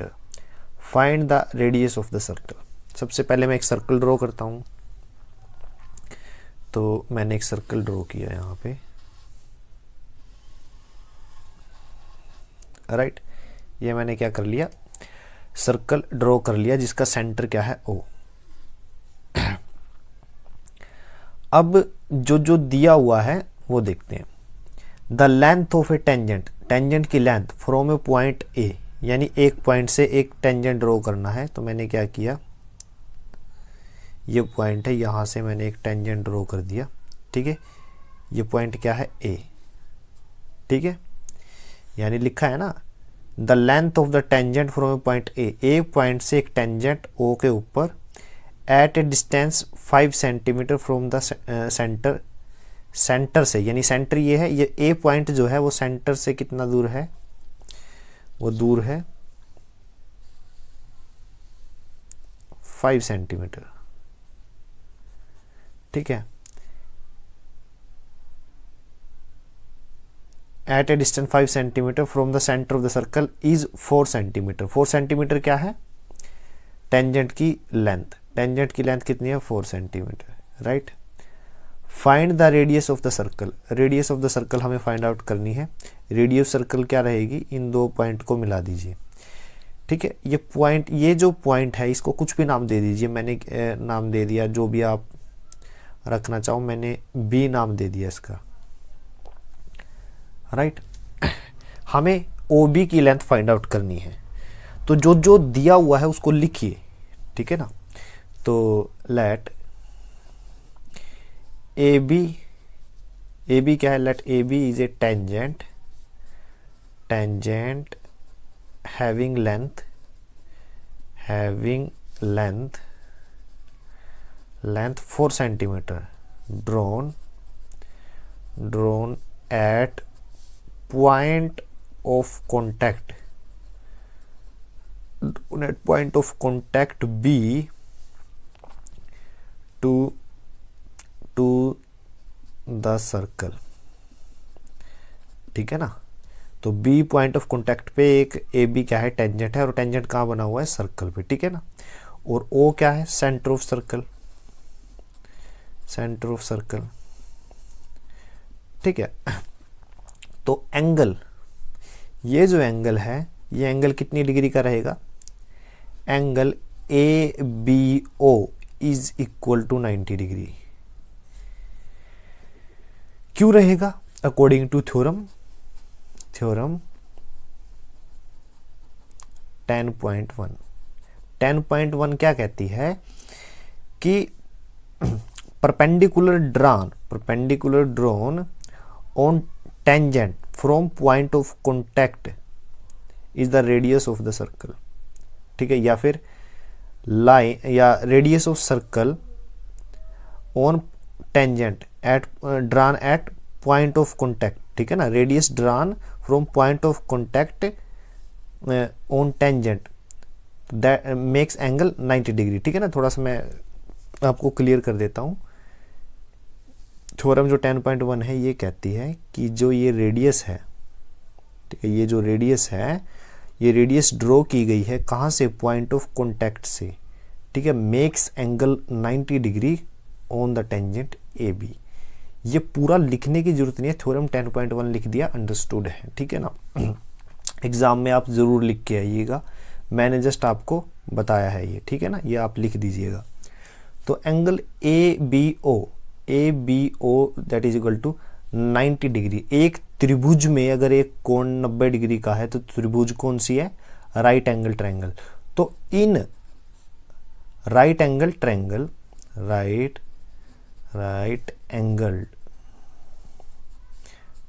Find the radius of the circle. सबसे पहले मैं एक सर्कल ड्रॉ करता हूँ। तो मैंने एक सर्कल ड्रॉ किया यहाँ पे, राइट। ये मैंने क्या कर लिया, सर्कल ड्रॉ कर लिया जिसका सेंटर क्या है, O। अब जो दिया हुआ है वो देखते हैं। The length of a tangent, tangent की length from a point A, यानी एक पॉइंट से एक टेंजेंट ड्रॉ करना है। तो मैंने क्या किया, ये पॉइंट है, यहाँ से मैंने एक टेंजेंट ड्रॉ कर दिया। ठीक है, ये पॉइंट क्या है, ए। ठीक है, यानी लिखा है ना, the length of the tangent from a point A, एक पॉइंट से एक टेंजेंट ओ के ऊपर at a distance 5 centimetre from the centre, centre से, यानी सेंटर ये है, ये ए पॉइंट जो है वो सेंटर से कितना दूर है, वो दूर है 5 सेंटीमीटर। ठीक है, at a distance 5 centimetre from the centre of the circle is 4 centimetre. 4 centimetre क्या है, टेंजेंट की लेंथ, टेंजेंट की लेंथ कितनी है, 4 centimetre, right. Find the radius of the circle, radius of the circle हमें फाइंड आउट करनी है। रेडियस सर्कल क्या रहेगी, इन दो पॉइंट को मिला दीजिए। ठीक है, ये पॉइंट, ये जो पॉइंट है इसको कुछ भी नाम दे दीजिए। मैंने नाम दे दिया, जो भी आप रखना चाहो, मैंने बी नाम दे दिया इसका, राइट। हमें ओ बी की लेंथ फाइंड आउट करनी है, तो जो दिया हुआ है उसको लिखिए। ठीक है ना, तो लेट ए बी क्या है, let A B is a tangent having length 4 centimetre drawn at point of contact B to the circle. ठीक है ना, तो बी पॉइंट ऑफ कॉन्टैक्ट पे एक ए बी क्या है, टेंजेंट है, और टेंजेंट कहाँ बना हुआ है, सर्कल पे। ठीक है ना, और ओ क्या है, सेंटर ऑफ सर्कल। ठीक है, तो एंगल, ये जो एंगल है, ये एंगल कितनी डिग्री का रहेगा, angle A B O is equal to 90 degree. क्यों रहेगा, अकॉर्डिंग टू थ्योरम 10.1। 10.1 क्या कहती है कि perpendicular drawn on tangent from point of contact is the radius of the circle, ठीक है, या फिर लाइन या radius of circle on tangent at drawn at point of contact, ठीक है ना, radius drawn from point of contact on tangent that makes angle 90 degree, ठीक है ना। थोड़ा सा मैं आपको क्लियर कर देता हूँ। थ्योरम जो 10.1 है ये कहती है कि जो ये रेडियस है, ठीक है, ये जो रेडियस है, ये रेडियस ड्रॉ की गई है कहाँ से, पॉइंट ऑफ कॉन्टैक्ट से, ठीक है, makes angle 90 degree on the tangent A B. ये पूरा लिखने की जरूरत नहीं है, थ्योरम 10.1 लिख दिया, अंडरस्टूड है, ठीक है ना। एग्जाम में आप जरूर लिख के आइएगा, मैंने जस्ट आपको बताया है ये, ठीक है ना, ये आप लिख दीजिएगा। तो angle A B O that is equal to 90 degree. एक त्रिभुज में अगर एक कोण 90 डिग्री का है तो त्रिभुज कौन सी है, राइट एंगल ट्रायंगल। तो in right angle triangle, right angle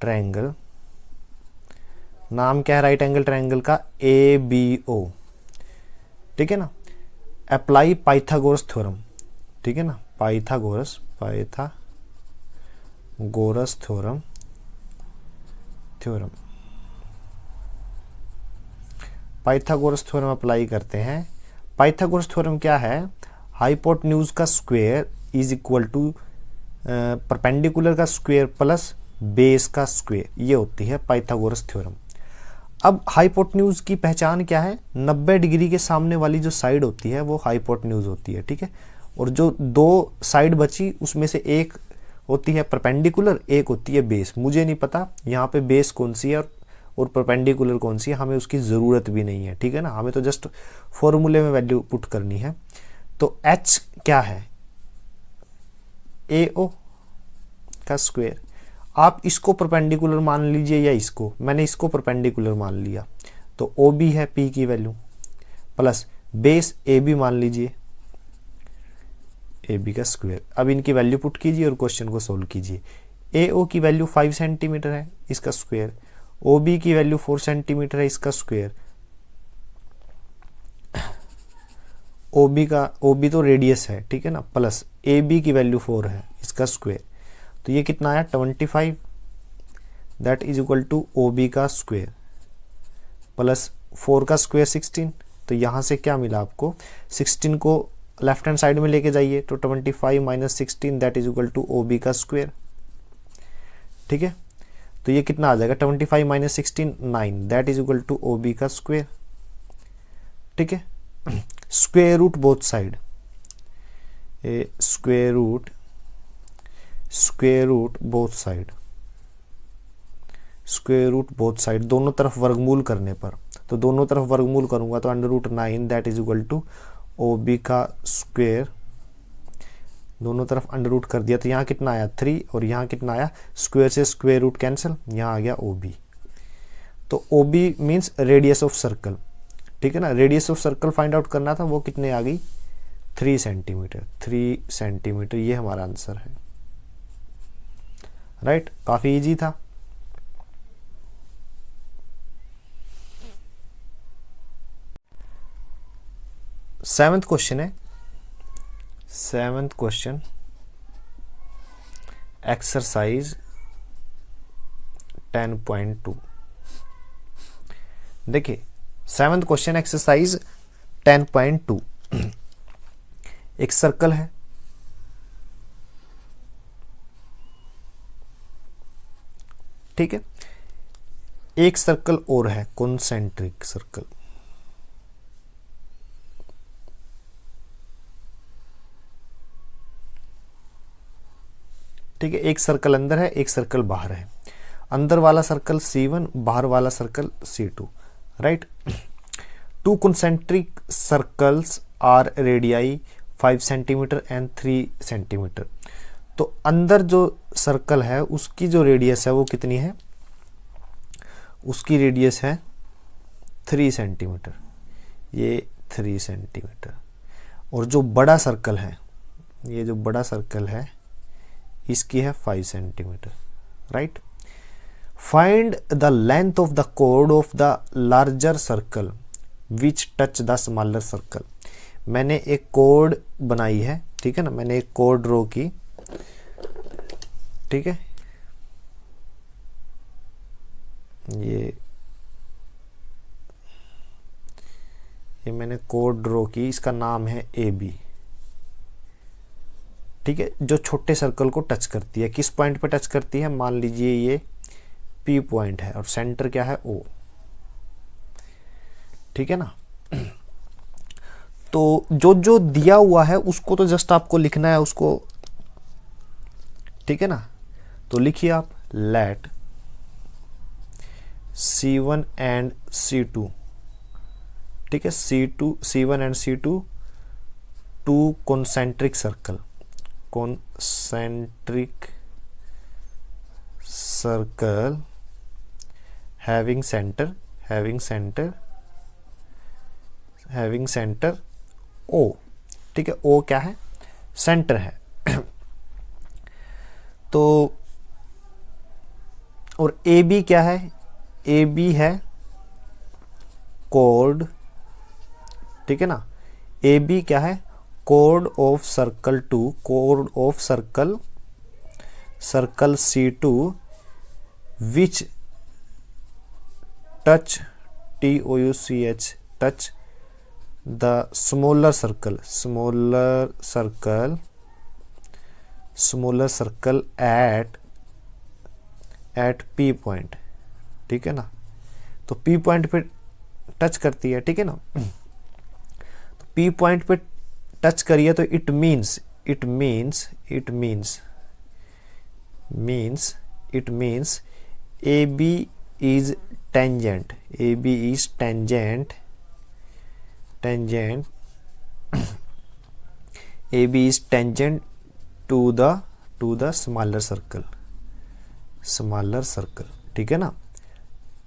triangle, नाम क्या है राइट एंगल ट्रायंगल का, ए बी ओ, ठीक है ना। अप्लाई पाइथागोरस थ्योरम, ठीक है ना, Pythagoras theorem Pythagoras theorem apply करते हैं। पाइथागोरस थ्योरम क्या है, हाइपोटेन्यूज का square is equal to perpendicular का स्क्वायर प्लस बेस का स्क्वायर, ये होती है पाइथागोरस थ्योरम। अब हाइपोटेन्यूज की पहचान क्या है, 90 डिग्री के सामने वाली जो साइड होती है वो हाइपोटेन्यूज होती है, ठीक है, और जो दो साइड बची उसमें से एक होती है परपेंडिकुलर, एक होती है बेस। मुझे नहीं पता यहाँ पे बेस कौन सी है और परपेंडिकुलर कौन सी है, हमें उसकी ज़रूरत भी नहीं है, ठीक है ना, हमें तो जस्ट फॉर्मूले में वैल्यू पुट करनी है। तो h क्या है, AO का स्क्वायर। आप इसको परपेंडिकुलर मान लीजिए या इसको, मैंने इसको परपेंडिकुलर मान लिया, तो OB है P की वैल्यू प्लस बेस AB मान लीजिए, AB का स्क्वायर। अब इनकी वैल्यू पुट कीजिए और क्वेश्चन को सोल्व कीजिए। AO की वैल्यू 5 सेंटीमीटर है, इसका स्क्वायर। OB की वैल्यू 4 सेंटीमीटर है, इसका स्क्वायर। OB तो रेडियस है, ठीक है ना, प्लस AB की वैल्यू 4 है, इसका स्क्वायर। तो ये कितना आया 25, that is equal to OB का स्क्वायर प्लस 4 का स्क्वायर 16। तो यहाँ से क्या मिला आपको, 16 को लेफ्ट हैंड साइड में लेके जाइए तो 25 minus 16 that is equal to OB का स्क्वायर, ठीक है। तो ये कितना आ जाएगा, 25 minus 16 9 that is equal to OB का स्क्वायर, ठीक है। Square root both side, square root both side, दोनों तरफ वर्गमूल करने पर, तो दोनों तरफ वर्गमूल करूंगा तो under root 9 that is equal to OB का स्क्वायर, दोनों तरफ अंडर रूट कर दिया तो यहाँ कितना आया 3 और यहाँ कितना आया, स्क्वायर से स्क्वायर रूट कैंसिल, यहाँ आ गया OB। तो OB means radius of circle, ठीक है ना, radius of circle find out करना था, वो कितने आ गई 3 सेंटीमीटर, ये हमारा आंसर है, राइट। काफी इजी था। सेवेंथ क्वेश्चन है, एक्सरसाइज 10.2। देखिए 7th क्वेश्चन एक्सरसाइज 10.2। एक सर्कल है, ठीक है, एक सर्कल और है, कॉन्सेंट्रिक सर्कल, ठीक है। एक सर्कल अंदर है, एक सर्कल बाहर है, अंदर वाला सर्कल C1, बाहर वाला circle C2, right. Two concentric circles are radii 5 centimetre and 3 centimetre. तो अंदर जो सर्कल है उसकी जो रेडियस है वो कितनी है, उसकी रेडियस है 3 सेंटीमीटर, ये 3 सेंटीमीटर। और जो बड़ा सर्कल है, ये जो बड़ा सर्कल है इसकी है 5 centimetre, right. Find the length of the code of the larger circle which touch the smaller circle. मैंने एक कोड बनाई है, ठीक है ना, मैंने एक कोड ड्रॉ की, ठीक है, ये मैंने कोड ड्रॉ की, इसका नाम है ए बी, ठीक है, जो छोटे सर्कल को टच करती है। किस पॉइंट पे टच करती है, मान लीजिए ये पी पॉइंट है और सेंटर क्या है, ओ, ठीक है ना। तो जो जो दिया हुआ है उसको तो जस्ट आपको लिखना है उसको, ठीक है ना। तो लिखिए आप, लेट C1 एंड C2, ठीक है, C1 and C2 to concentric circle, concentric circle having centre O, ठीक है, O क्या है, सेंटर है। तो और ए बी क्या है, ए बी है कोड, ठीक है ना, ए बी क्या है, कोड ऑफ सर्कल टू, कोड of circle C2 which touch TOUCH touch the smaller circle at P point, ठीक है ना। तो पी पॉइंट पे टच करती है, ठीक है ना। तो पी पॉइंट पे टच करिए तो it means A B is tangent, AB is tangent to the smaller circle, ठीक है ना।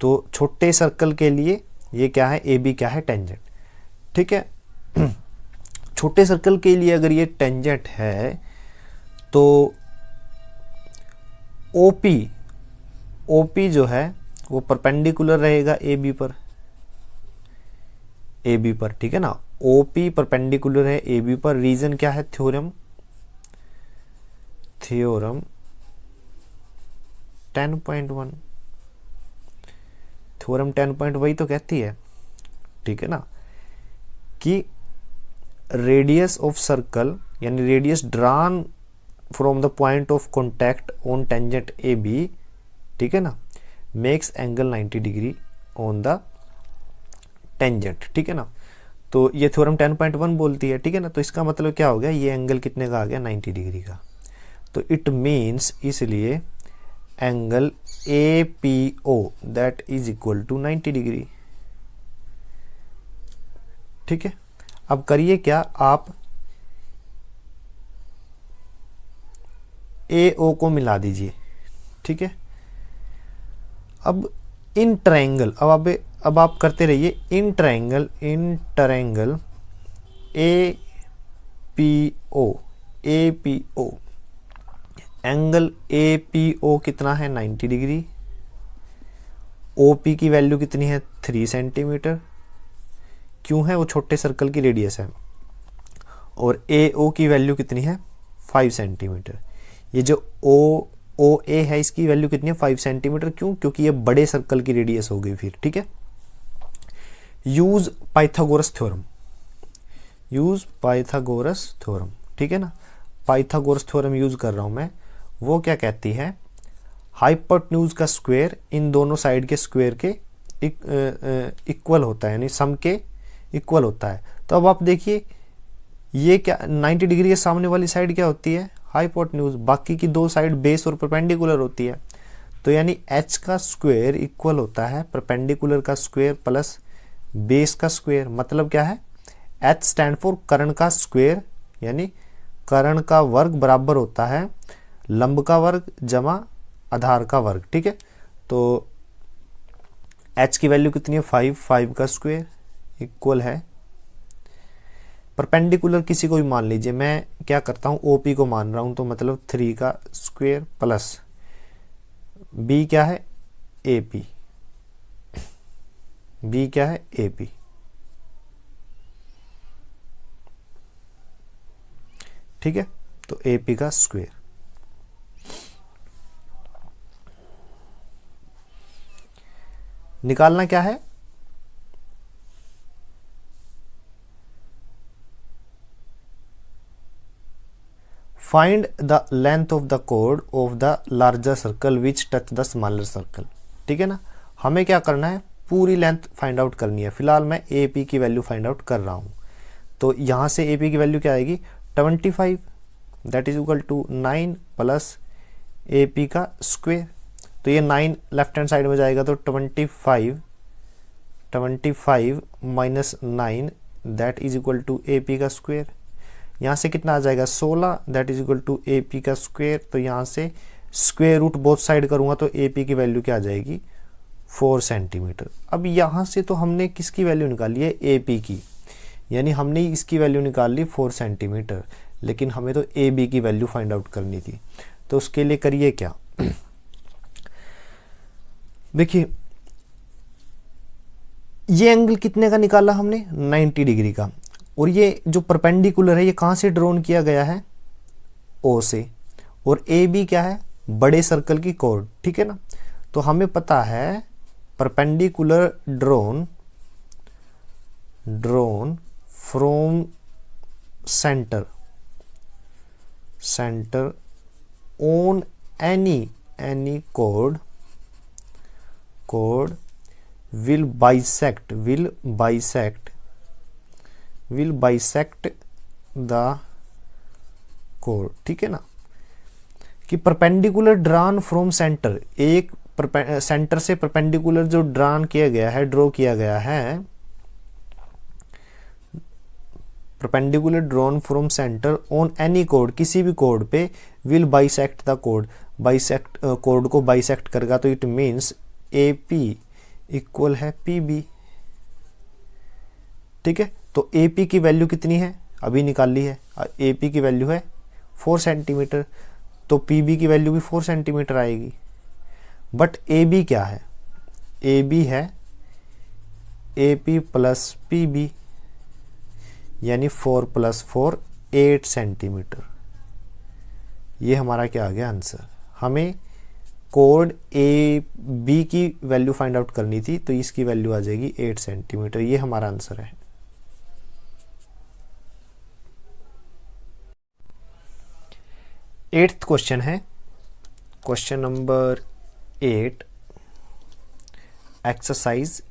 तो छोटे सर्कल के लिए ये क्या है, AB क्या है, टेंजेंट, ठीक है। छोटे सर्कल के लिए अगर ये टेंजेंट है तो OP जो है वो परपेंडिकुलर रहेगा AB पर, ठीक है ना। OP परपेंडिकुलर है AB पर। रीजन क्या है, थ्योरम 10.1, थ्योरम 10 वही तो कहती है, ठीक है ना, कि रेडियस ऑफ सर्कल यानी radius drawn from the point of contact on tangent AB, ठीक है ना, makes angle 90 degree on the tangent, ठीक है ना। तो ये थ्योरम 10.1 बोलती है, ठीक है ना। तो इसका मतलब क्या हो गया, ये एंगल कितने का आ गया, 90 डिग्री का। तो इट मीन्स, इसलिए angle APO that is equal to 90 degree, ठीक है। अब करिए क्या, आप AO को मिला दीजिए, ठीक है। अब इन ट्रायंगल, अब आप करते रहिए, in triangle APO angle APO कितना है, 90 डिग्री। OP की वैल्यू कितनी है, 3 सेंटीमीटर, क्यों है, वो छोटे सर्कल की रेडियस है। और AO की वैल्यू कितनी है, 5 सेंटीमीटर। ये जो OA है इसकी वैल्यू कितनी है, 5 सेंटीमीटर, क्यों, क्योंकि ये बड़े सर्कल की रेडियस हो गई फिर, ठीक है। यूज पाइथागोरस थ्योरम, ठीक है ना। पाइथागोरस थ्योरम यूज कर रहा हूं मैं। वो क्या कहती है, हाइपोटेन्यूज का स्क्वायर इन दोनों साइड के स्क्वायर के इक्वल होता है, यानी सम के इक्वल होता है। तो अब आप देखिए ये क्या, 90 डिग्री के सामने वाली साइड क्या होती है, हाइपोटेन्यूज, बाकी की दो साइड बेस और परपेंडिकुलर होती है। तो यानी h का स्क्वायर इक्वल होता है परपेंडिकुलर का स्क्वायर प्लस बेस का स्क्वायर। मतलब क्या है, h स्टैंड फॉर कर्ण का स्क्वायर, यानी कर्ण का वर्ग बराबर होता है लंब का वर्ग जमा आधार का वर्ग, ठीक है। तो h की वैल्यू कितनी है, 5 का स्क्वायर इक्वल है, परपेंडिकुलर किसी को भी मान लीजिए, मैं क्या करता हूँ OP को मान रहा हूँ, तो मतलब 3 का स्क्वायर प्लस B क्या है, ए पी, बी क्या है ए पी। ठीक है, तो ए पी का स्क्वायर। निकालना क्या है, find the length of the code of the larger circle which touch the smaller circle. ठीक है ना, हमें क्या करना है, पूरी लेंथ फाइंड आउट करनी है। फिलहाल मैं ए पी की वैल्यू फाइंड आउट कर रहा हूं, तो यहां से ए पी की वैल्यू क्या आएगी 25, that is equal to 9 plus A P का स्क्वायर। तो ये 9 लेफ्ट हैंड साइड में जाएगा, तो 25 minus 9 that is equal to A P का स्क्वायर। यहाँ से कितना आ जाएगा 16, that is equal to A P का स्क्वायर। तो यहाँ से स्क्वायर रूट बोथ साइड करूँगा तो ए पी की वैल्यू क्या आ जाएगी 4 सेंटीमीटर। अब यहाँ से तो हमने किसकी वैल्यू निकाली है ए पी की, यानी हमने इसकी वैल्यू निकाल ली 4 सेंटीमीटर, लेकिन हमें तो ए बी की वैल्यू फाइंड आउट करनी थी। तो उसके लिए करिए क्या, देखिए ये एंगल कितने का निकाला हमने 90 डिग्री का, और ये जो परपेंडिकुलर है ये कहाँ से ड्रोन किया गया है ओ से, और ए बी क्या है बड़े सर्कल की कोड। ठीक है ना, तो हमें पता है perpendicular drone from centre on any code will bisect the chord। ठीक है ना, कि परपेंडिकुलर ड्रॉन फ्रॉम सेंटर, एक सेंटर से परपेंडिकुलर जो ड्रॉ किया गया है perpendicular drawn from centre on any code, किसी भी कोड पे, will bisect the code, code को बाइसेक्ट करेगा। तो it means A P equal है पी बी। ठीक है, तो ए पी की वैल्यू कितनी है अभी निकाल ली है, ए पी की वैल्यू है 4 सेंटीमीटर, तो पी बी की वैल्यू भी 4 सेंटीमीटर आएगी। बट ए बी क्या है, ए बी है A P plus P B, यानी 4 + 4 8 सेंटीमीटर। ये हमारा क्या आ गया आंसर। हमें कोड ए बी की वैल्यू फाइंड आउट करनी थी, तो इसकी वैल्यू आ जाएगी 8 सेंटीमीटर। ये हमारा आंसर है। एट्थ क्वेश्चन है, क्वेश्चन नंबर 8, एक्सरसाइज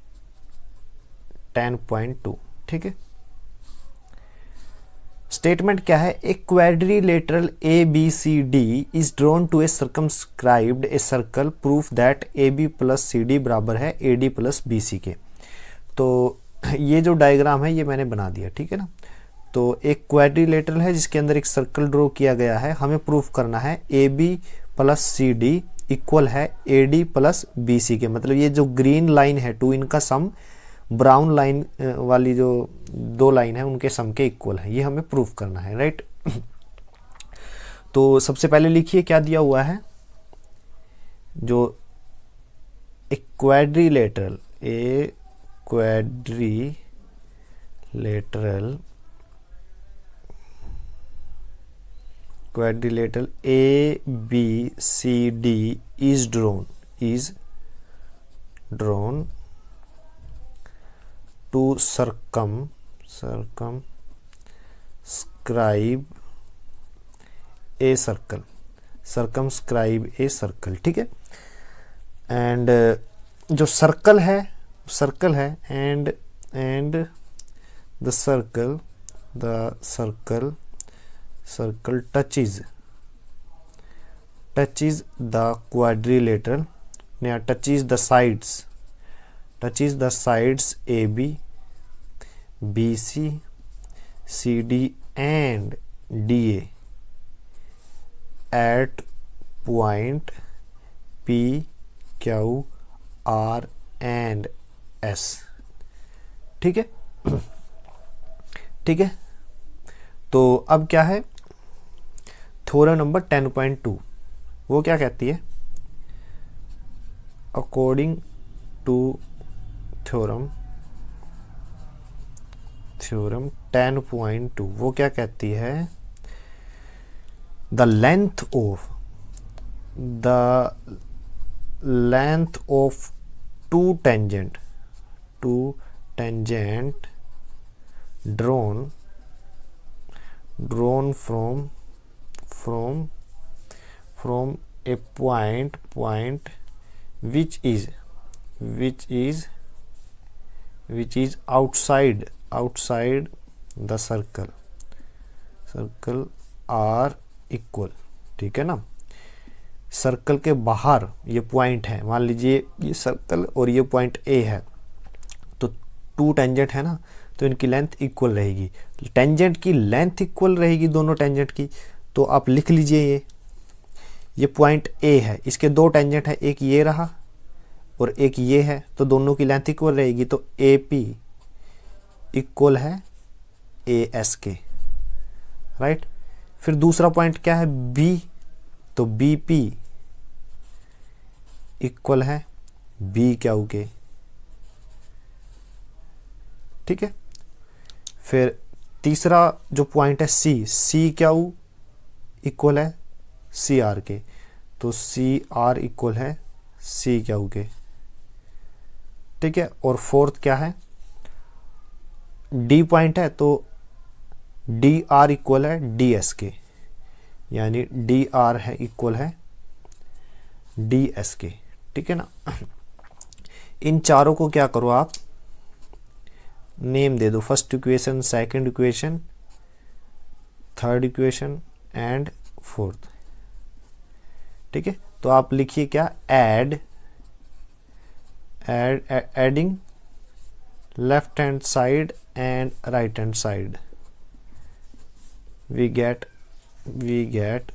10.2। ठीक है, स्टेटमेंट क्या है, a quadrilateral A B C D is drawn to a circumscribed a circle, proof that A B plus C D बराबर है A D plus B C के। तो ये जो डायग्राम है ये मैंने बना दिया। ठीक है ना, तो एक क्वाड्रिलेटरल है जिसके अंदर एक सर्कल ड्रॉ किया गया है, हमें प्रूफ करना है A B plus C D equal है A D plus B C के। मतलब ये जो ग्रीन लाइन है 2 इनका सम ब्राउन लाइन वाली जो 2 लाइन है उनके सम के इक्वल है, ये हमें प्रूफ करना है। राइट, तो सबसे पहले लिखिए क्या दिया हुआ है, जो एक quadrilateral A B C D is drawn to circumscribe a circle। ठीक है, एंड जो सर्कल है and the circle touches the quadrilateral, या touches the sides AB, BC, CD and DA at point P, Q, R and S। ठीक है, ठीक है, तो अब क्या है, थ्योरम नंबर 10.2 वो क्या कहती है, अकॉर्डिंग टू थ्योरम 10.2 वो क्या कहती है, the length of two tangent drawn from a point which is outside the circle are equal। ठीक है ना, सर्कल के बाहर ये पॉइंट है, मान लीजिए ये सर्कल और ये पॉइंट ए है, तो टू टेंजेंट है ना, तो इनकी लेंथ इक्वल रहेगी, टेंजेंट की लेंथ इक्वल रहेगी दोनों टेंजेंट की। तो आप लिख लीजिए ये पॉइंट ए है, इसके दो टेंजेंट है, एक ये रहा और एक ये है, तो दोनों की लेंथ इक्वल रहेगी, तो ए पी इक्वल है ए एस के, राइट। फिर दूसरा पॉइंट क्या है, बी, तो बी पी इक्वल है बी क्यू के। ठीक है, फिर तीसरा जो पॉइंट है सी क्यू इक्वल है सी आर के, तो सी आर इक्वल है सी क्यू के। ठीक है, और फोर्थ क्या है, डी पॉइंट है, तो डी आर इक्वल है डी एस के, यानी डी आर है इक्वल है डी एस के। ठीक है ना, इन चारों को क्या करो आप, नेम दे दो, first equation, second equation, third equation and fourth. ठीक है, तो आप लिखिए क्या, adding left hand side and right hand side we get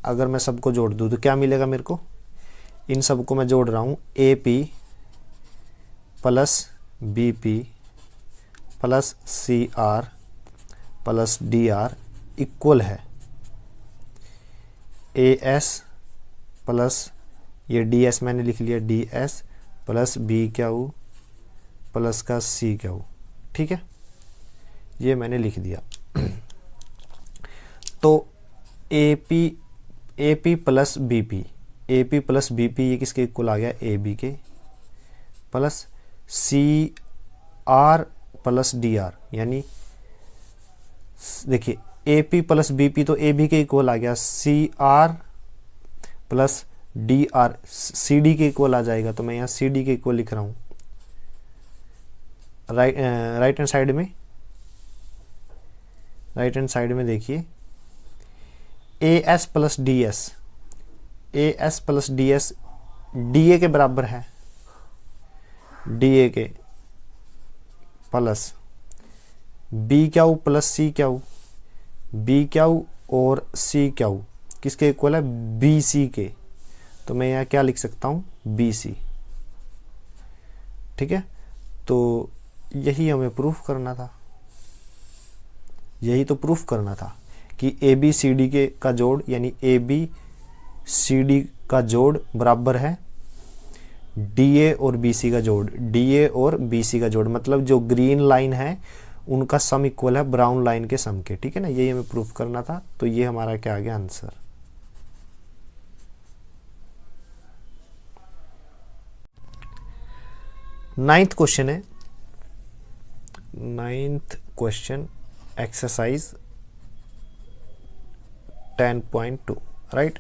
अगर मैं सबको जोड़ दूँ तो क्या मिलेगा मेरे को, इन सबको मैं जोड़ रहा हूँ, A P plus B P plus C R plus D R equal है ए एस प्लस ये डी एस मैंने लिख लिया D S plus B Q plus का सी क्यू। ठीक है, ये मैंने लिख दिया। तो A P plus B P, A P plus B P ये किसके इक्वल आ गया, ए बी के, plus C R plus D R, यानी देखिए A P plus B P तो ए बी के इक्वल आ गया, C R plus D R C D के इक्वल आ जाएगा, तो मैं यहाँ सी डी के इक्वल लिख रहा हूँ। राइट हैंड साइड में देखिए A S plus D S, A S plus D S D A के बराबर है, डी ए के प्लस B Q plus C Q, B Q और सी क्यू किसके इक्वल है, बी सी के, तो मैं यहाँ क्या लिख सकता हूँ, बी सी। ठीक है, तो यही हमें प्रूफ करना था, यही तो प्रूफ करना था कि ए बी सी डी के का जोड़, यानी ए बी सी डी का जोड़ बराबर है डी ए और बी सी का जोड़, डी ए और बी सी का जोड़, मतलब जो ग्रीन लाइन है उनका सम इक्वल है ब्राउन लाइन के सम के। ठीक है ना, यही हमें प्रूफ करना था, तो ये हमारा क्या आ गया आंसर। नाइन्थ क्वेश्चन है, नाइन्थ क्वेश्चन एक्सरसाइज 10.2, राइट।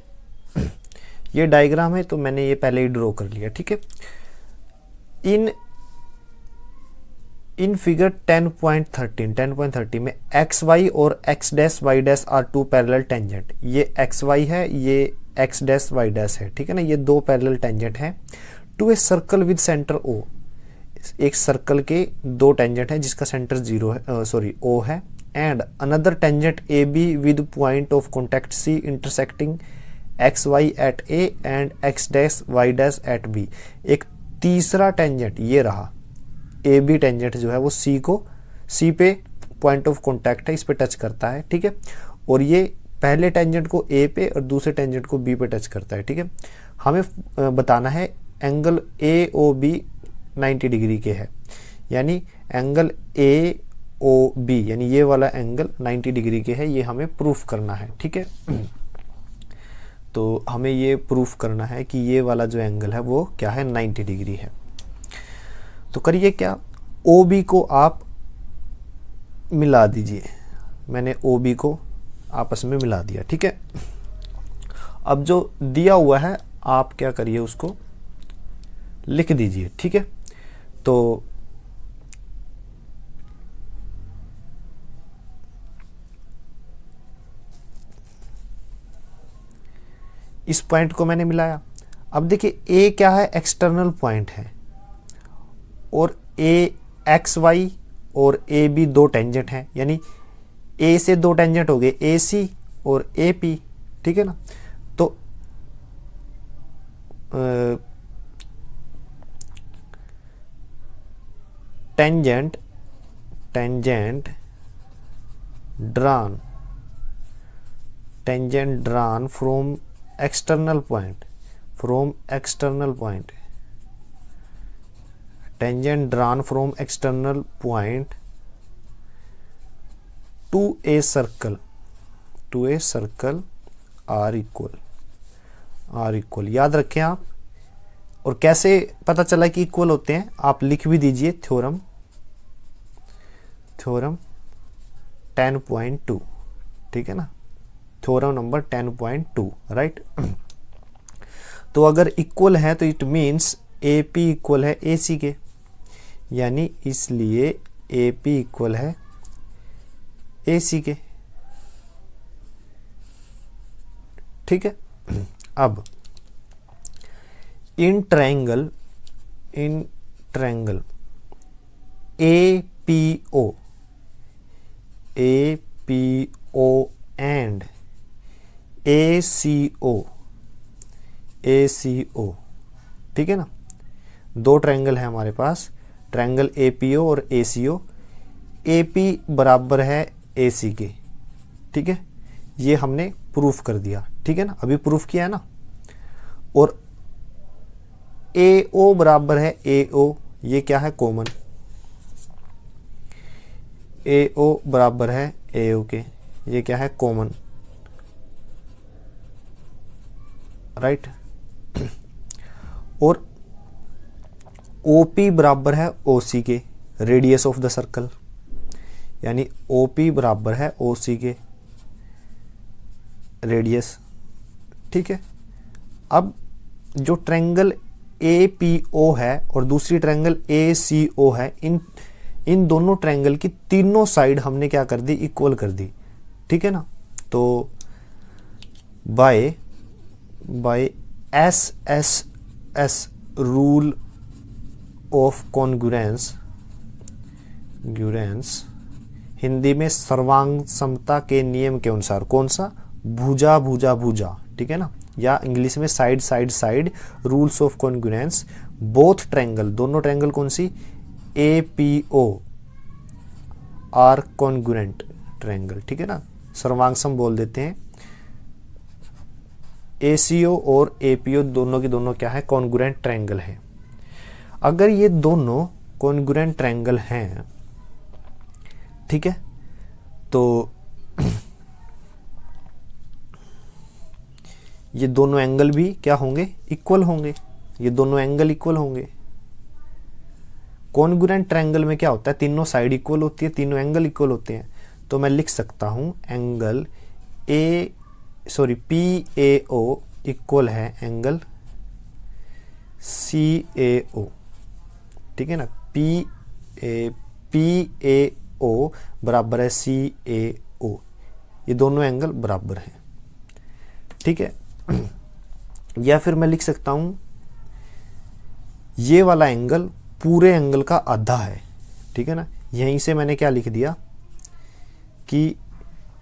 ये डायग्राम है तो मैंने ये पहले ही ड्रॉ कर लिया। ठीक है, इन फिगर 10.13 में एक्स वाई और X dash Y dash are two parallel tangent, ये एक्स वाई है, ये एक्स डैश वाई डैश है। ठीक है ना, ये दो पैरेलल टेंजेंट हैं two a circle with centre O, एक सर्कल के दो टेंजेंट है जिसका सेंटर जीरो है, सॉरी ओ है, and another tangent A B with point of contact C intersecting X Y at A and X dash Y dash at B. एक तीसरा टेंजेंट ये रहा, ए बी टेंजेंट जो है वो सी पे पॉइंट ऑफ कॉन्टैक्ट है, इस पे टच करता है। ठीक है, और ये पहले टेंजेंट को ए पे और दूसरे टेंजेंट को बी पे टच करता है। ठीक है, हमें बताना है angle A O B 90 degree के है, यानी एंगल ए ओ बी यानी ये वाला एंगल 90 डिग्री के है, ये हमें प्रूफ करना है। ठीक है, तो हमें ये प्रूफ करना है कि ये वाला जो एंगल है वो क्या है, 90 डिग्री है। तो करिए क्या, ओ बी को आप मिला दीजिए। मैंने ओ बी को आपस में मिला दिया। ठीक है, अब जो दिया हुआ है आप क्या करिए, उसको लिख दीजिए। ठीक है, तो इस पॉइंट को मैंने मिलाया। अब देखिए ए क्या है, एक्सटर्नल पॉइंट है, और ए एक्स वाई और ए बी दो टेंजेंट हैं, यानी ए से दो टेंजेंट हो गए, ए सी और ए पी। ठीक है ना, तो tangent drawn from external point tangent drawn from external point to a circle are equal। याद रखें आप। और कैसे पता चला कि इक्वल होते हैं, आप लिख भी दीजिए थ्योरम 10.2। ठीक है ना, थ्योरम नंबर 10.2, राइट। तो अगर इक्वल है तो it means A P equal है ए सी के, यानी इसलिए ए पी इक्वल है ए सी के। ठीक है, अब in triangle A P O and ACO, ठीक है ना, दो ट्रायंगल है हमारे पास, ट्रायंगल APO और ACO। AP बराबर है AC के। ठीक है, ये हमने प्रूफ कर दिया। ठीक है ना, अभी प्रूफ किया है ना। और AO बराबर है AO, ये क्या है, कॉमन। AO बराबर है AO के, ये क्या है, कॉमन, राइट। और OP बराबर है OC के, रेडियस ऑफ द सर्कल, यानी OP बराबर है OC के रेडियस। ठीक है, अब जो ट्रायंगल APO है और दूसरी ट्रायंगल ACO है, इन दोनों ट्रायंगल की तीनों साइड हमने क्या कर दी, इक्वल कर दी। ठीक है ना, तो by SSS rule of congruence, Hindi में सर्वांग समता के नियम के अनुसार, कौन सा, भुजा भुजा भुजा। ठीक है ना, या इंग्लिश में side rules of congruence, both triangle, दोनों ट्रायंगल कौन सी, APO आर कॉन्ग्रुएंट ट्रायंगल। ठीक है ना, सर्वांगसम बोल देते हैं। ACO और APO दोनों की दोनों क्या है, कॉन्ग्रुएंट ट्रायंगल है। अगर ये दोनों कॉन्ग्रुएंट ट्रायंगल हैं, ठीक है, तो ये दोनों एंगल भी क्या होंगे, इक्वल होंगे। ये दोनों एंगल इक्वल होंगे। कॉन्ग्रुएंट ट्रायंगल में क्या होता है, तीनों साइड इक्वल होती है, तीनों एंगल इक्वल होते हैं। तो मैं लिख सकता हूं एंगल PAO इक्वल है एंगल CAO। ठीक है ना, PAO बराबर है CAO, ये दोनों एंगल बराबर हैं। ठीक है, या फिर मैं लिख सकता हूं ये वाला एंगल पूरे एंगल का आधा है। ठीक है ना, यहीं से मैंने क्या लिख दिया कि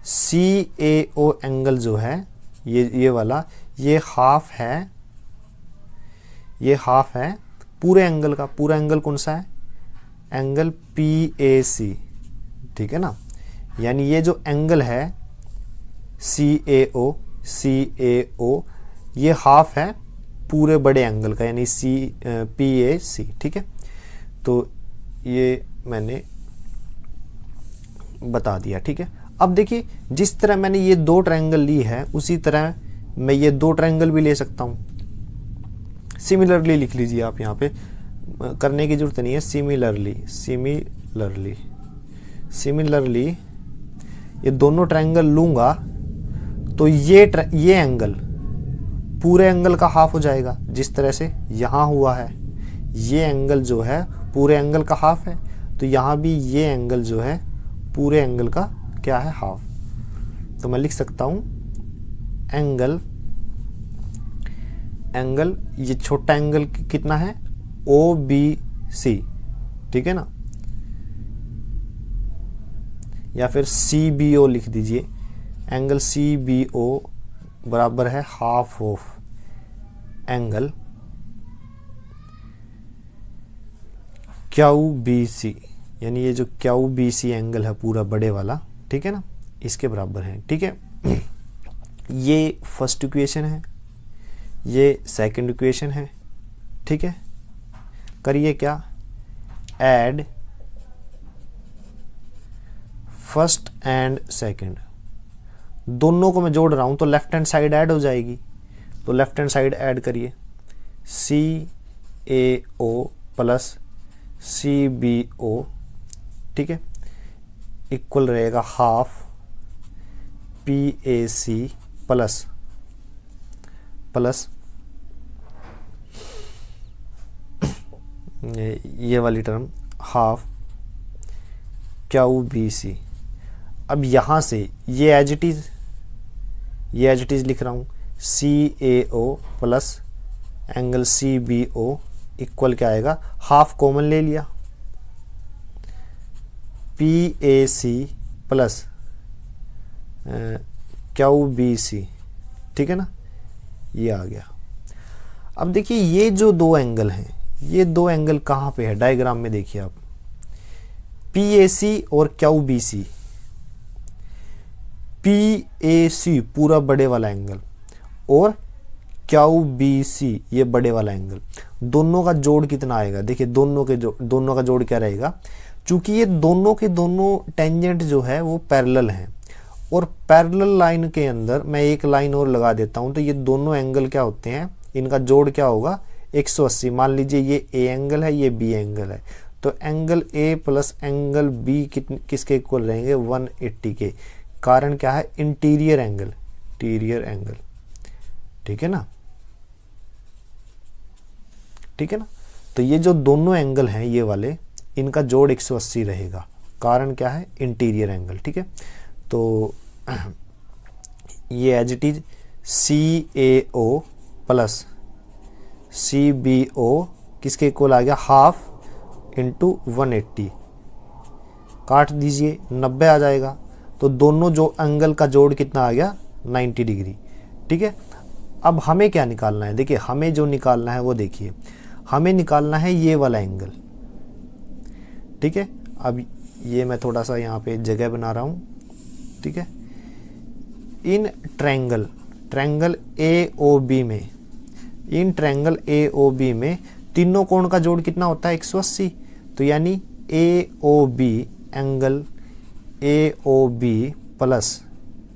CAO एंगल जो है, ये वाला, ये हाफ है, ये हाफ है पूरे एंगल का। पूरा एंगल कौन सा है, एंगल PAC। ठीक है ना, यानी ये जो एंगल है CAO, ये हाफ है पूरे बड़े एंगल का, यानी PAC, ठीक है। तो ये मैंने बता दिया, ठीक है। अब देखिए जिस तरह मैंने ये 2 ट्रायंगल ली है, उसी तरह मैं ये 2 ट्रायंगल भी ले सकता हूँ। सिमिलरली लिख लीजिए आप, यहाँ पे करने की जरूरत नहीं है। सिमिलरली ये दोनों ट्रायंगल लूँगा तो ये एंगल पूरे एंगल का हाफ हो जाएगा, जिस तरह से यहाँ हुआ है। ये एंगल जो है पूरे एंगल का हाफ है, तो यहाँ भी ये एंगल जो है पूरे एंगल का क्या है, हाफ। तो मैं लिख सकता हूँ एंगल ये छोटा एंगल कितना है, OBC, ठीक है ना, या फिर CBO लिख दीजिए। एंगल CBO बराबर है हाफ ऑफ एंगल QBC, यानी ये जो QBC एंगल है पूरा बड़े वाला, ठीक है ना, इसके बराबर है, ठीक है। ये फर्स्ट इक्वेशन है, ये सेकंड इक्वेशन है, ठीक है। करिए क्या, ऐड फर्स्ट एंड सेकंड, दोनों को मैं जोड़ रहा हूं तो लेफ्ट हैंड साइड ऐड हो जाएगी। तो लेफ्ट हैंड साइड ऐड करिए, CAO प्लस CBO, ठीक है, इक्वल रहेगा हाफ PAC प्लस ये वाली टर्म हाफ QBC। अब यहाँ से ये एज इट इज लिख रहा हूँ, CAO plus angle CBO equal क्या आएगा, हाफ कॉमन ले लिया, PAC प्लस QBC, ठीक है ना, ये आ गया। अब देखिए ये जो 2 एंगल हैं, ये 2 एंगल कहाँ पे है, डायग्राम में देखिए आप, PAC और QBC। PAC पूरा बड़े वाला एंगल और QBC ये बड़े वाला एंगल, दोनों का जोड़ कितना आएगा, देखिए दोनों का जोड़ क्या रहेगा। चूंकि ये दोनों के दोनों टेंजेंट जो है वो पैरेलल हैं, और पैरेलल लाइन के अंदर मैं एक लाइन और लगा देता हूं, तो ये दोनों एंगल क्या होते हैं, इनका जोड़ क्या होगा, 180। मान लीजिए ये A एंगल है, ये B एंगल है, तो angle A plus angle B किसके इक्वल रहेंगे, 180 के। कारण क्या है, इंटीरियर एंगल, ठीक है ना, तो ये जो दोनों एंगल हैं ये वाले, इनका जोड़ 180 रहेगा। कारण क्या है, इंटीरियर एंगल, ठीक है। तो ये as it is CAO plus CBO किसके इक्वल आ गया, हाफ इंटू 180, काट दीजिए 90 आ जाएगा। तो दोनों जो एंगल का जोड़ कितना आ गया, 90 डिग्री, ठीक है। अब हमें क्या निकालना है, देखिए हमें जो निकालना है वो देखिए, हमें निकालना है ये वाला एंगल, ठीक है। अब ये मैं थोड़ा सा यहाँ पे जगह बना रहा हूँ, ठीक है। इन ट्रायंगल AOB में, इन ट्रायंगल AOB में तीनों कोण का जोड़ कितना होता है, 180। तो यानी AOB angle AOB plus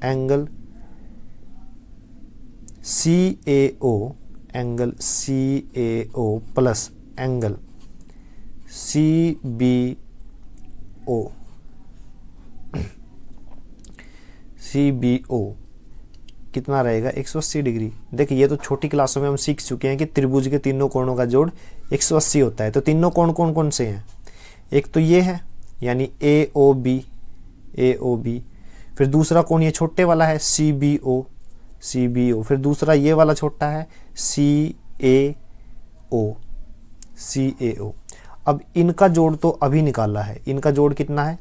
angle CAO angle CAO plus angle CBO कितना रहेगा, 180 डिग्री। देखिए ये तो छोटी क्लासों में हम सीख चुके हैं कि त्रिभुज के तीनों कोणों का जोड़ 180 होता है। तो तीनों कोण कौन कौन से हैं, एक तो ये है यानी AOB, फिर दूसरा कोण ये छोटे वाला है CBO, फिर दूसरा ये वाला छोटा है CAO। अब इनका जोड़ तो अभी निकाला है, इनका जोड़ कितना है,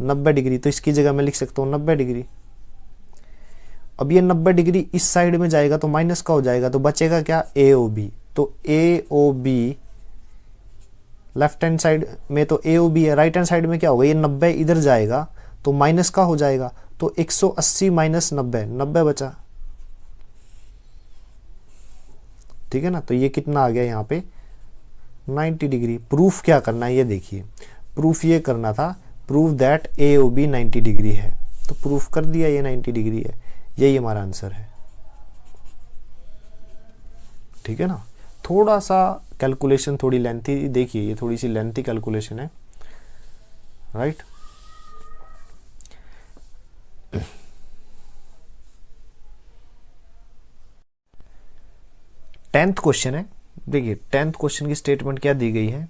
90 डिग्री। तो इसकी जगह मैं लिख सकता हूँ 90 डिग्री। अब ये 90 डिग्री इस साइड में जाएगा तो माइनस का हो जाएगा, तो बचेगा क्या, AOB। तो AOB लेफ्ट हैंड साइड में तो AOB है, राइट हैंड साइड में क्या होगा, ये 90 इधर जाएगा तो माइनस का हो जाएगा। तो 180 माइनस 90 बचा, ठीक है ना। तो ये कितना आ गया यहाँ पे 90 डिग्री। प्रूफ क्या करना है ये देखिए, प्रूफ ये करना था, proof that A O B 90 degree है, तो प्रूफ कर दिया ये 90 डिग्री है, यही हमारा आंसर है। ठीक है ना। थोड़ा सा कैलकुलेशन थोड़ी लेंथी, देखिए ये थोड़ी सी लेंथी कैलकुलेशन है, राइट। टेंथ क्वेश्चन है, देखिए 10th क्वेश्चन की स्टेटमेंट क्या दी गई है।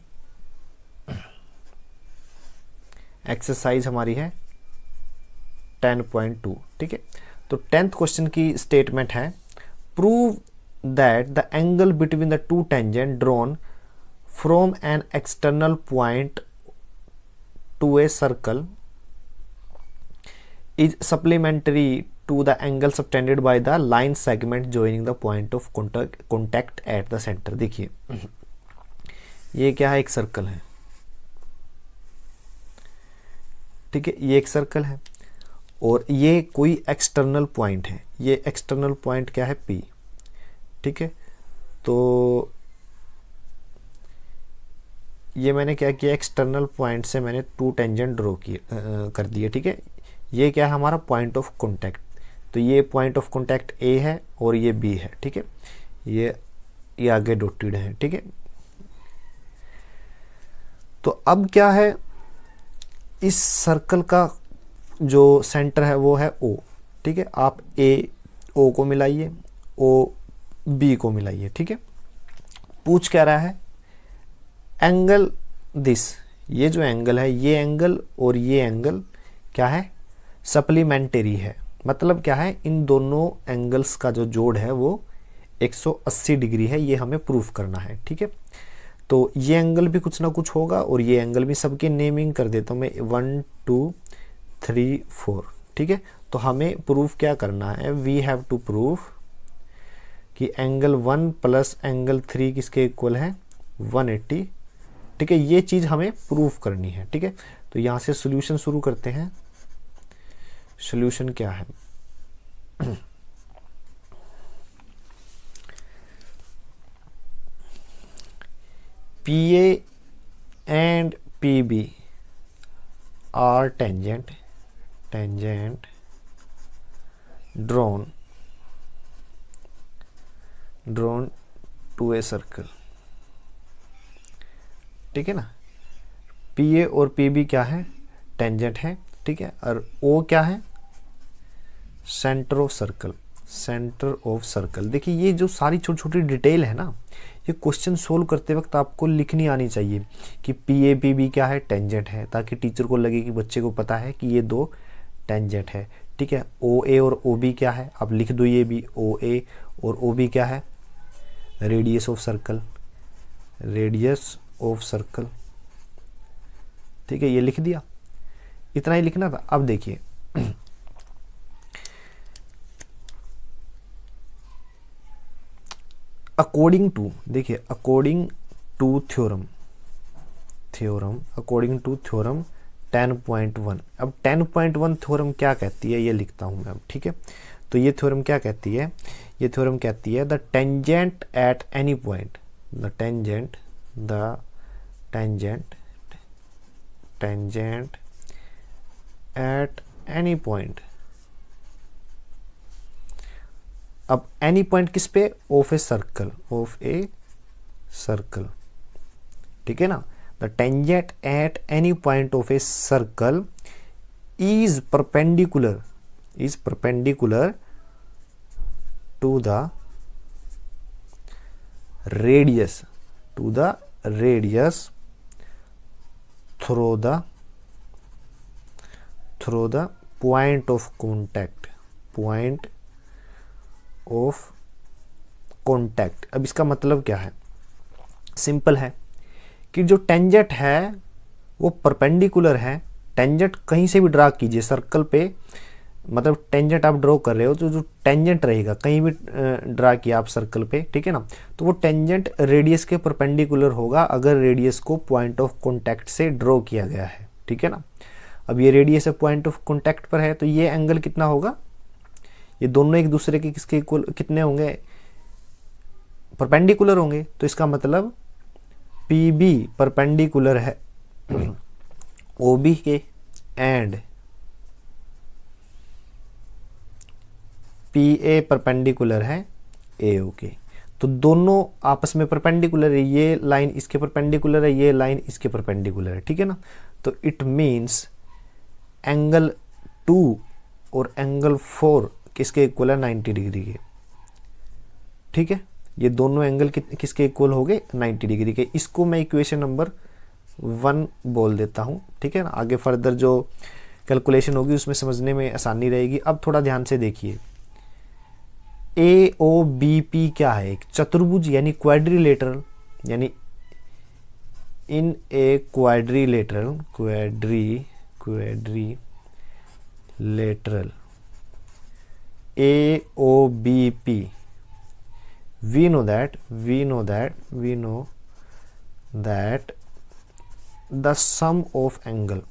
एक्सरसाइज हमारी है 10.2, ठीक है। तो 10th क्वेश्चन की स्टेटमेंट है, prove that the angle between the two tangent drawn from an external point to a circle is supplementary to the angle subtended by the line segment joining the point of contact at the center। देखिए ये क्या है, एक सर्कल है, ठीक है, ये एक सर्कल है और ये कोई एक्सटर्नल पॉइंट है, ये एक्सटर्नल पॉइंट क्या है P, ठीक है। तो ये मैंने क्या किया, एक्सटर्नल पॉइंट से मैंने टू टेंजेंट ड्रॉ किए कर दिए, ठीक है। ये क्या है हमारा पॉइंट ऑफ कांटेक्ट, तो ये पॉइंट ऑफ कांटेक्ट A है और ये B है, ठीक है। ये आगे डॉटेड है, ठीक है। तो अब क्या है, इस सर्कल का जो सेंटर है वो है O, ठीक है। आप A O को मिलाइए, O B को मिलाइए, ठीक है। पूछ क्या रहा है, एंगल दिस, ये जो एंगल है, ये एंगल और ये एंगल क्या है, सप्लीमेंटरी है। मतलब क्या है, इन दोनों एंगल्स का जो जोड़ है वो 180 डिग्री है, ये हमें प्रूफ करना है, ठीक है। तो ये एंगल भी कुछ ना कुछ होगा और ये एंगल भी, सबकी नेमिंग कर देता हूँ मैं 1 2 3 4, ठीक है। तो हमें प्रूफ क्या करना है, वी हैव टू प्रूफ कि एंगल 1 प्लस एंगल 3 किसके इक्वल है 180, ठीक है। ये चीज़ हमें प्रूफ करनी है, ठीक है। तो यहाँ से सोल्यूशन शुरू करते हैं। सोल्यूशन क्या है, PA and PB are tangent drawn to a circle, ठीक है ना। PA और PB क्या है, टेंजेंट है, ठीक है। और O क्या है, सेंटर ऑफ सर्कल। देखिए ये जो सारी छोटी छोटी डिटेल है ना, ये क्वेश्चन सोल्व करते वक्त आपको लिखनी आनी चाहिए कि PA PB क्या है, टेंजेंट है, ताकि टीचर को लगे कि बच्चे को पता है कि ये दो टेंजेंट है, ठीक है। OA और OB क्या है, आप लिख दो ये भी, OA और OB क्या है, रेडियस ऑफ सर्कल, ठीक है। ये लिख दिया, इतना ही लिखना था। अब देखिए अकॉर्डिंग टू, देखिए अकॉर्डिंग टू थ्योरम 10.1। अब 10.1 थ्योरम क्या कहती है ये लिखता हूं मैं अब, ठीक है। तो ये थ्योरम क्या कहती है, ये थ्योरम कहती है the tangent at any point, the tangent at any point. अब एनी पॉइंट किस पे, ऑफ ए सर्कल, ठीक है ना। The tangent at any point of a circle is perpendicular to the radius through the point of contact. अब इसका मतलब क्या है, सिंपल है कि जो टेंजेंट है वो परपेंडिकुलर है। टेंजेंट कहीं से भी ड्रा कीजिए सर्कल पे, मतलब टेंजेंट आप ड्रॉ कर रहे हो तो जो टेंजेंट रहेगा कहीं भी ड्रा किया आप सर्कल पे, ठीक है ना, तो वो टेंजेंट रेडियस के परपेंडिकुलर होगा अगर रेडियस को पॉइंट ऑफ कॉन्टैक्ट से ड्रॉ किया गया है, ठीक है ना। अब ये रेडियस पॉइंट ऑफ कॉन्टैक्ट पर है तो ये एंगल कितना होगा, ये दोनों एक दूसरे के किसके इक्वल कितने होंगे, परपेंडिकुलर होंगे, तो इसका मतलब पी बी परपेंडिकुलर है ओ बी के एंड पी ए परपेंडिकुलर है ए ओ के। तो दोनों आपस में परपेंडिकुलर है, ये लाइन इसके परपेंडिकुलर है, ये लाइन इसके परपेंडिकुलर है, ठीक है ना। तो इट मीन्स एंगल 2 और एंगल 4 किसके इक्वल है, 90 डिग्री के, ठीक है। ये दोनों एंगल किसके इक्वल हो गए, 90 डिग्री के। इसको मैं इक्वेशन नंबर 1 बोल देता हूँ, ठीक है ना। आगे फर्दर जो कैलकुलेशन होगी उसमें समझने में आसानी रहेगी। अब थोड़ा ध्यान से देखिए, ए ओ बी पी क्या है, एक चतुर्भुज यानी क्वाड्रिलेटरल, यानी in a quadrilateral A O B P, we know that the sum of angle,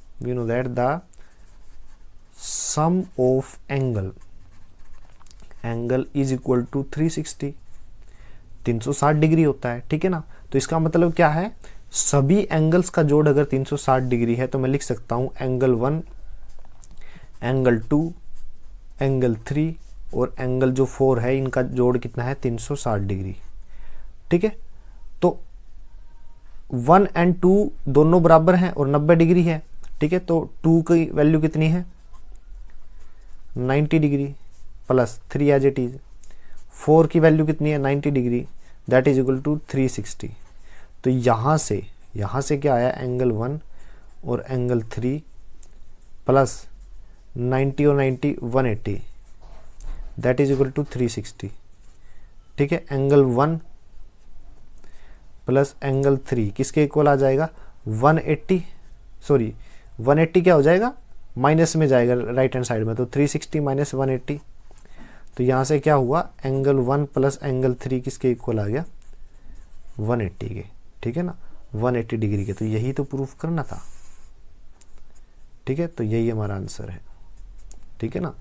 angle is equal to 360, 360 degree होता है, ठीक है ना। तो इसका मतलब क्या है, सभी एंगल्स का जोड़ अगर 360 डिग्री है तो मैं लिख सकता हूं एंगल 1, एंगल 2, एंगल 3 और एंगल जो 4 है, इनका जोड़ कितना है, 360 डिग्री, ठीक है। तो 1 एंड 2 दोनों बराबर हैं और 90 डिग्री है, ठीक है। तो 2 की वैल्यू कितनी है, 90 degree plus 3 as it is. 4 की वैल्यू कितनी है, 90 degree, that is equal to 360। तो यहाँ से क्या आया, एंगल 1 और एंगल 3 प्लस 90 और 90 180, दैट इज इक्वल टू 360, ठीक है। एंगल 1 प्लस एंगल 3 किसके इक्वल आ जाएगा, 180 क्या हो जाएगा, माइनस में जाएगा राइट हैंड साइड में, तो 360 माइनस 180। तो यहाँ से क्या हुआ, एंगल 1 प्लस एंगल 3 किसके इक्वल आ गया, 180 के, ठीक है ना, 180 डिग्री के। तो यही तो प्रूफ करना था, ठीक है। तो यही हमारा आंसर है, ठीक है ना।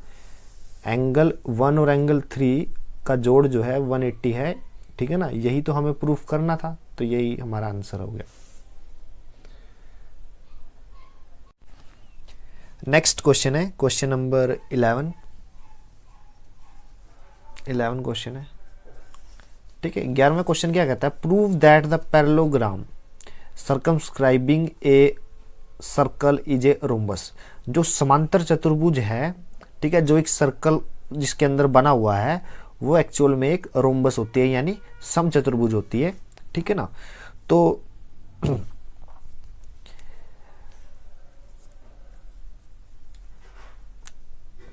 एंगल 1 और एंगल 3 का जोड़ जो है 180 है, ठीक है ना, यही तो हमें प्रूफ करना था, तो यही हमारा आंसर हो गया। नेक्स्ट क्वेश्चन है क्वेश्चन नंबर 11 क्वेश्चन है, ठीक है। 11वां क्वेश्चन क्या कहता है, prove that the parallelogram circumscribing A circle is a rhombus. जो समांतर चतुर्भुज है, ठीक है, जो एक सर्कल जिसके अंदर बना हुआ है वो एक्चुअल में एक रोम्बस होती है, यानी समचतुर्भुज होती है, ठीक है ना।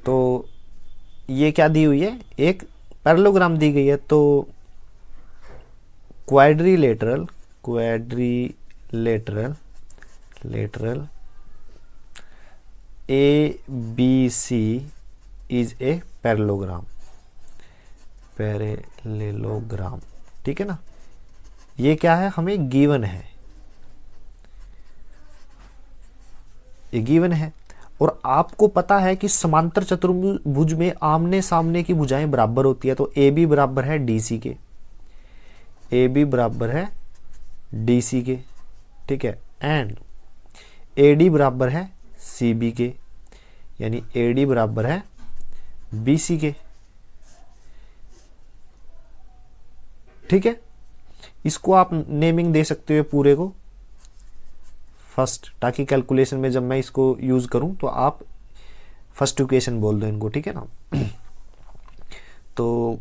तो ये क्या दी हुई है, एक पैरेललोग्राम दी गई है। तो quadrilateral A B C is a parallelogram, ठीक है ना। ये क्या है, हमें गिवन है, ये गिवन है। और आपको पता है कि समांतर चतुर्भुज में आमने सामने की भुजाएं बराबर होती है। तो ए बी बराबर है डी सी के, ठीक है। एंड ए डी बराबर है सी बी के, यानी ए डी बराबर है बी सी के, ठीक है। इसको आप नेमिंग दे सकते हो पूरे को फर्स्ट, ताकि कैलकुलेशन में जब मैं इसको यूज करूं तो आप फर्स्ट इक्वेशन बोल दो इनको, ठीक है ना। तो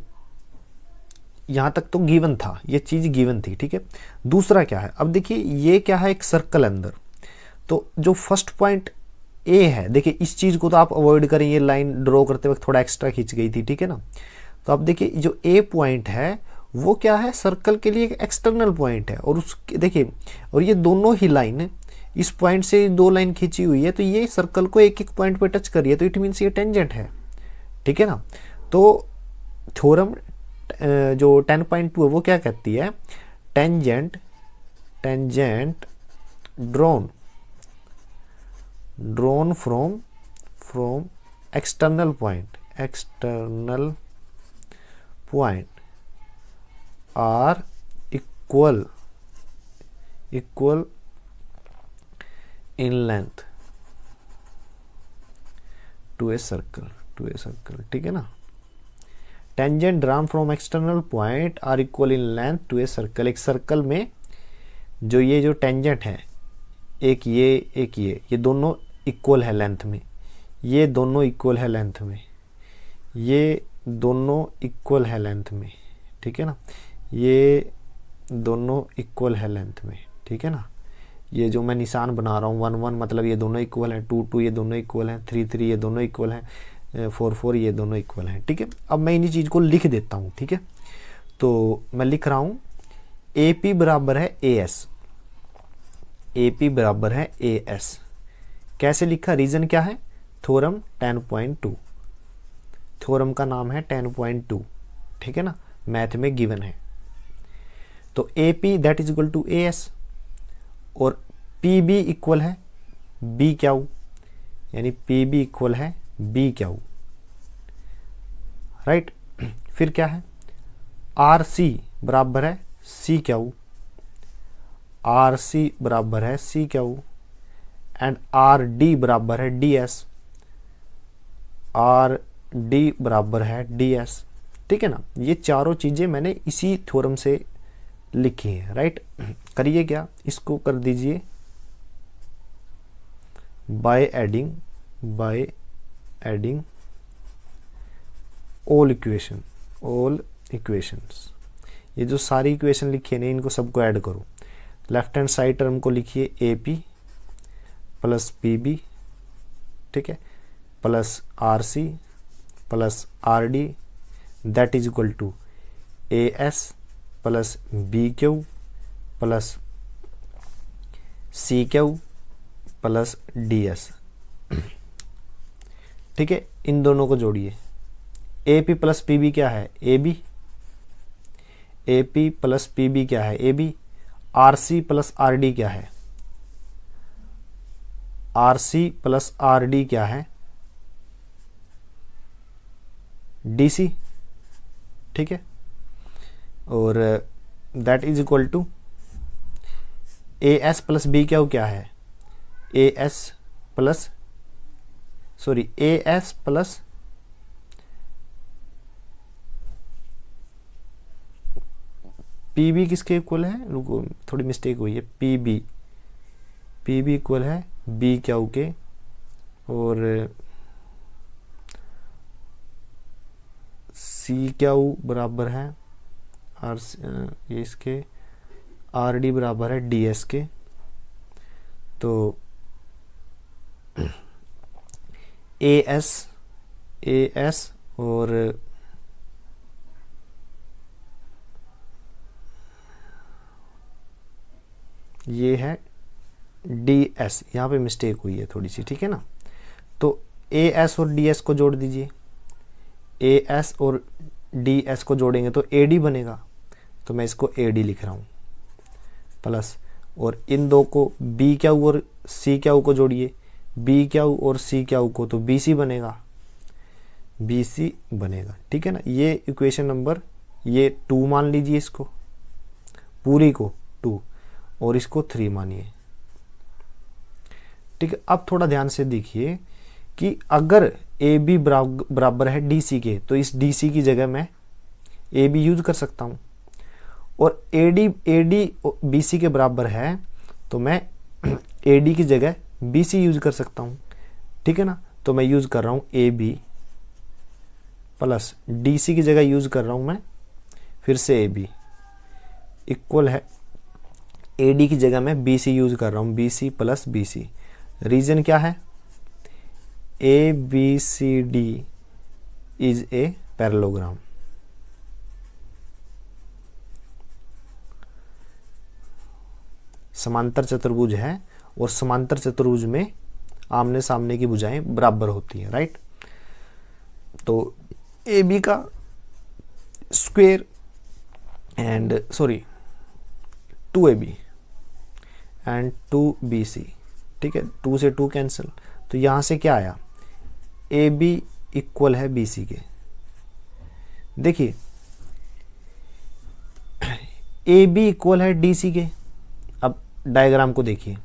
यहां तक तो गिवन था, ये चीज गिवन थी, ठीक है। दूसरा क्या है, अब देखिए ये क्या है, एक सर्कल अंदर। तो जो फर्स्ट पॉइंट ए है, देखिए इस चीज को तो आप अवॉइड करें, ये लाइन ड्रॉ करते वक्त थोड़ा एक्स्ट्रा खींच गई थी, ठीक है ना। तो अब देखिए जो ए पॉइंट है वो क्या है, सर्कल के लिए एक एक्सटर्नल पॉइंट है। और उस देखिए, और ये दोनों ही लाइन इस पॉइंट से 2 लाइन खींची हुई है, तो ये सर्कल को एक एक पॉइंट पे टच करिए, तो इट मीन्स ये टेंजेंट है, ठीक है ना। तो थ्योरम जो 10.2 है वो क्या कहती है, tangent drawn from external point are equal in length to a circle, ठीक है ना। Tangent drawn from external point are equal in length to a circle. एक सर्कल में जो ये जो टेंजेंट है, एक ये दोनों इक्वल है लेंथ में, ये दोनों इक्वल है लेंथ में, ये दोनों इक्वल है लेंथ में, ठीक है ना। ये दोनों इक्वल है लेंथ में, ठीक है ना। ये जो मैं निशान बना रहा हूँ 1 1 मतलब ये दोनों इक्वल हैं, 2 2 ये दोनों इक्वल हैं, 3 3 ये दोनों इक्वल हैं, 4 4 ये दोनों इक्वल हैं, ठीक है। अब मैं इन्हीं चीज़ को लिख देता हूँ, ठीक है। तो मैं लिख रहा हूँ AP बराबर है AS, AP बराबर है AS। कैसे लिखा, रीजन क्या है, थ्योरम 10.2, थ्योरम का नाम है 10.2, ठीक है ना, मैथ में गिवन है। तो AP that is equal to AS और PB इक्वल है B क्यू, यानी PB इक्वल है B क्यू, राइट। फिर क्या है, RC बराबर है C क्यू, RC बराबर है C क्यू एंड RD बराबर है DS, RD बराबर है DS, ठीक है ना। ये चारों चीज़ें मैंने इसी थ्योरम से लिखी है, राइट। करिए क्या, इसको कर दीजिए बाय एडिंग ऑल इक्वेशंस। ये जो सारी इक्वेशन लिखी है ना, इनको सबको ऐड करो। लेफ्ट हैंड साइड टर्म को लिखिए AP प्लस PB, ठीक है, plus RC plus RD that is equal to AS plus BQ plus CQ plus DS, ठीक है। इन दोनों को जोड़िए। AP प्लस PB क्या है, AB, AP प्लस PB क्या है, AB, RC प्लस RD क्या है, RC प्लस RD क्या है, DC, ठीक है। और that is equal to AS plus B क्या है, AS प्लस PB किसके इक्वल है, रुको थोड़ी मिस्टेक हुई है, PB इक्वल है B क्यू के और C क्यू बराबर है ये इसके, RD बराबर है DS के। तो AS और ये है DS, यहाँ पे मिस्टेक हुई है थोड़ी सी, ठीक है ना। तो AS और DS को जोड़ दीजिए, AS और DS को जोड़ेंगे तो AD बनेगा, तो मैं इसको AD लिख रहा हूँ प्लस, और इन दो को BQ और CQ को जोड़िए, BQ और CQ को, तो BC बनेगा, ठीक है ना। ये इक्वेशन नंबर, ये 2 मान लीजिए, इसको पूरी को 2 और इसको 3 मानिए, ठीक है। अब थोड़ा ध्यान से देखिए कि अगर AB बराबर है DC के, तो इस DC की जगह मैं AB यूज कर सकता हूँ, और AD BC के बराबर है तो मैं AD की जगह BC यूज कर सकता हूँ, ठीक है ना। तो मैं यूज कर रहा हूँ AB प्लस DC की जगह यूज कर रहा हूँ मैं फिर से AB इक्वल है AD की जगह मैं BC यूज कर रहा हूँ, BC प्लस BC। रीजन क्या है, ABCD इज ए पैरेललोग्राम, समांतर चतुर्भुज है और समांतर चतुर्भुज में आमने सामने की भुजाएं बराबर होती हैं, राइट। तो AB का square and 2AB and 2BC, ठीक है, 2 से 2 कैंसिल, तो यहाँ से क्या आया, AB इक्वल है BC के। देखिए ए बी इक्वल है डी सी के। अब डायग्राम को देखिए,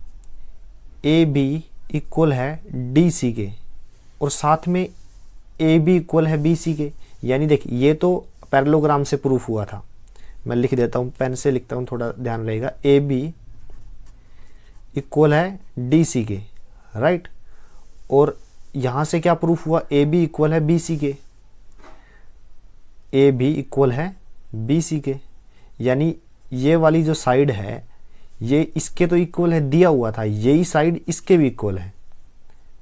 ए बी इक्वल है डी सी के और साथ में ए बी इक्वल है बी सी के। यानी देखिए ये तो पैरेललोग्राम से प्रूफ हुआ था, मैं लिख देता हूँ, पेन से लिखता हूँ, थोड़ा ध्यान रहेगा। ए बी इक्वल है डी सी के, राइट। और यहाँ से क्या प्रूफ हुआ, ए बी इक्वल है बी सी के, ए बी इक्वल है बी सी के। यानी ये वाली जो साइड है ये इसके तो इक्वल है, दिया हुआ था, यही साइड इसके भी इक्वल है,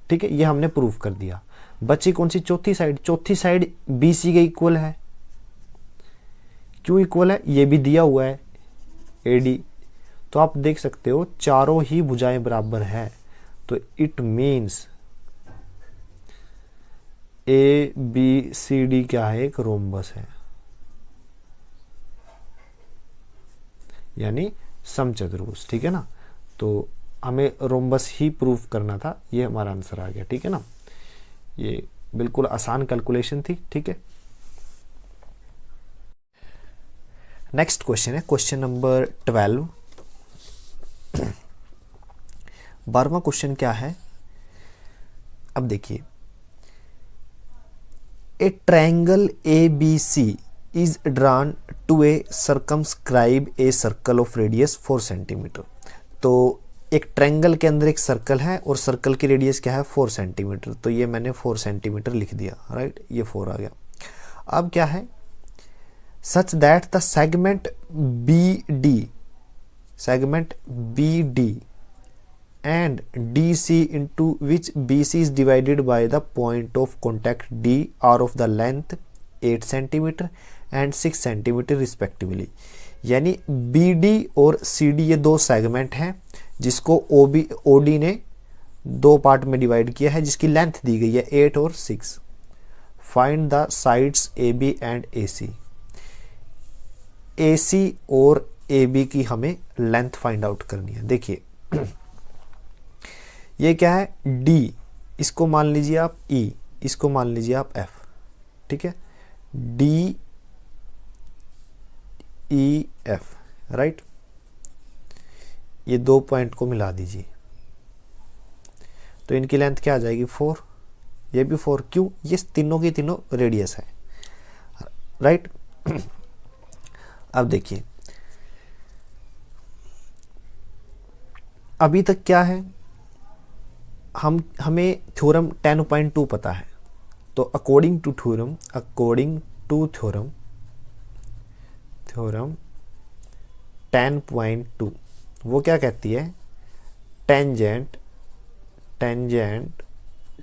ठीक है, ये हमने प्रूफ कर दिया। बची कौन सी, चौथी साइड। चौथी साइड बी सी के इक्वल है। क्यों इक्वल है, ये भी दिया हुआ है ए डी। तो आप देख सकते हो चारों ही भुजाएं बराबर है, तो it means A B C D क्या है, एक रोम्बस है, यानी समचतुर्भुज, ठीक है ना। तो हमें रोम्बस ही प्रूफ करना था, ये हमारा आंसर आ गया, ठीक है ना। ये बिल्कुल आसान कैलकुलेशन थी, ठीक है। नेक्स्ट क्वेश्चन है क्वेश्चन नंबर 12। 12वां क्वेश्चन क्या है, अब देखिए, a triangle A B C is drawn to a circumscribe a circle of radius 4 centimetre. तो एक ट्रायंगल के अंदर एक सर्कल है और सर्कल की रेडियस क्या है, 4 सेंटीमीटर। तो ये मैंने 4 सेंटीमीटर लिख दिया, राइट, ये 4 आ गया। अब क्या है, such that the segment B D and D C into which B C is divided by the point of contact D are of the length 8 centimetre and 6 centimetre respectively. यानी बी डी और सी डी ये दो सेगमेंट हैं जिसको ओ डी ने दो पार्ट में डिवाइड किया है, जिसकी लेंथ दी गई है 8 और 6। Find the sides A B and A C. A C और ए बी की हमें लेंथ फाइंड आउट करनी है। देखिए ये क्या है, डी, इसको मान लीजिए आप ई, इसको मान लीजिए आप एफ, ठीक है, डी ई एफ, राइट। ये दो पॉइंट को मिला दीजिए तो इनकी लेंथ क्या आ जाएगी, 4। ये भी 4, क्यों, ये तीनों की तीनों रेडियस है, राइट। अब देखिए अभी तक क्या है, हमें थ्योरम 10.2 पता है। तो अकॉर्डिंग टू थ्योरम 10.2 वो क्या कहती है, tangent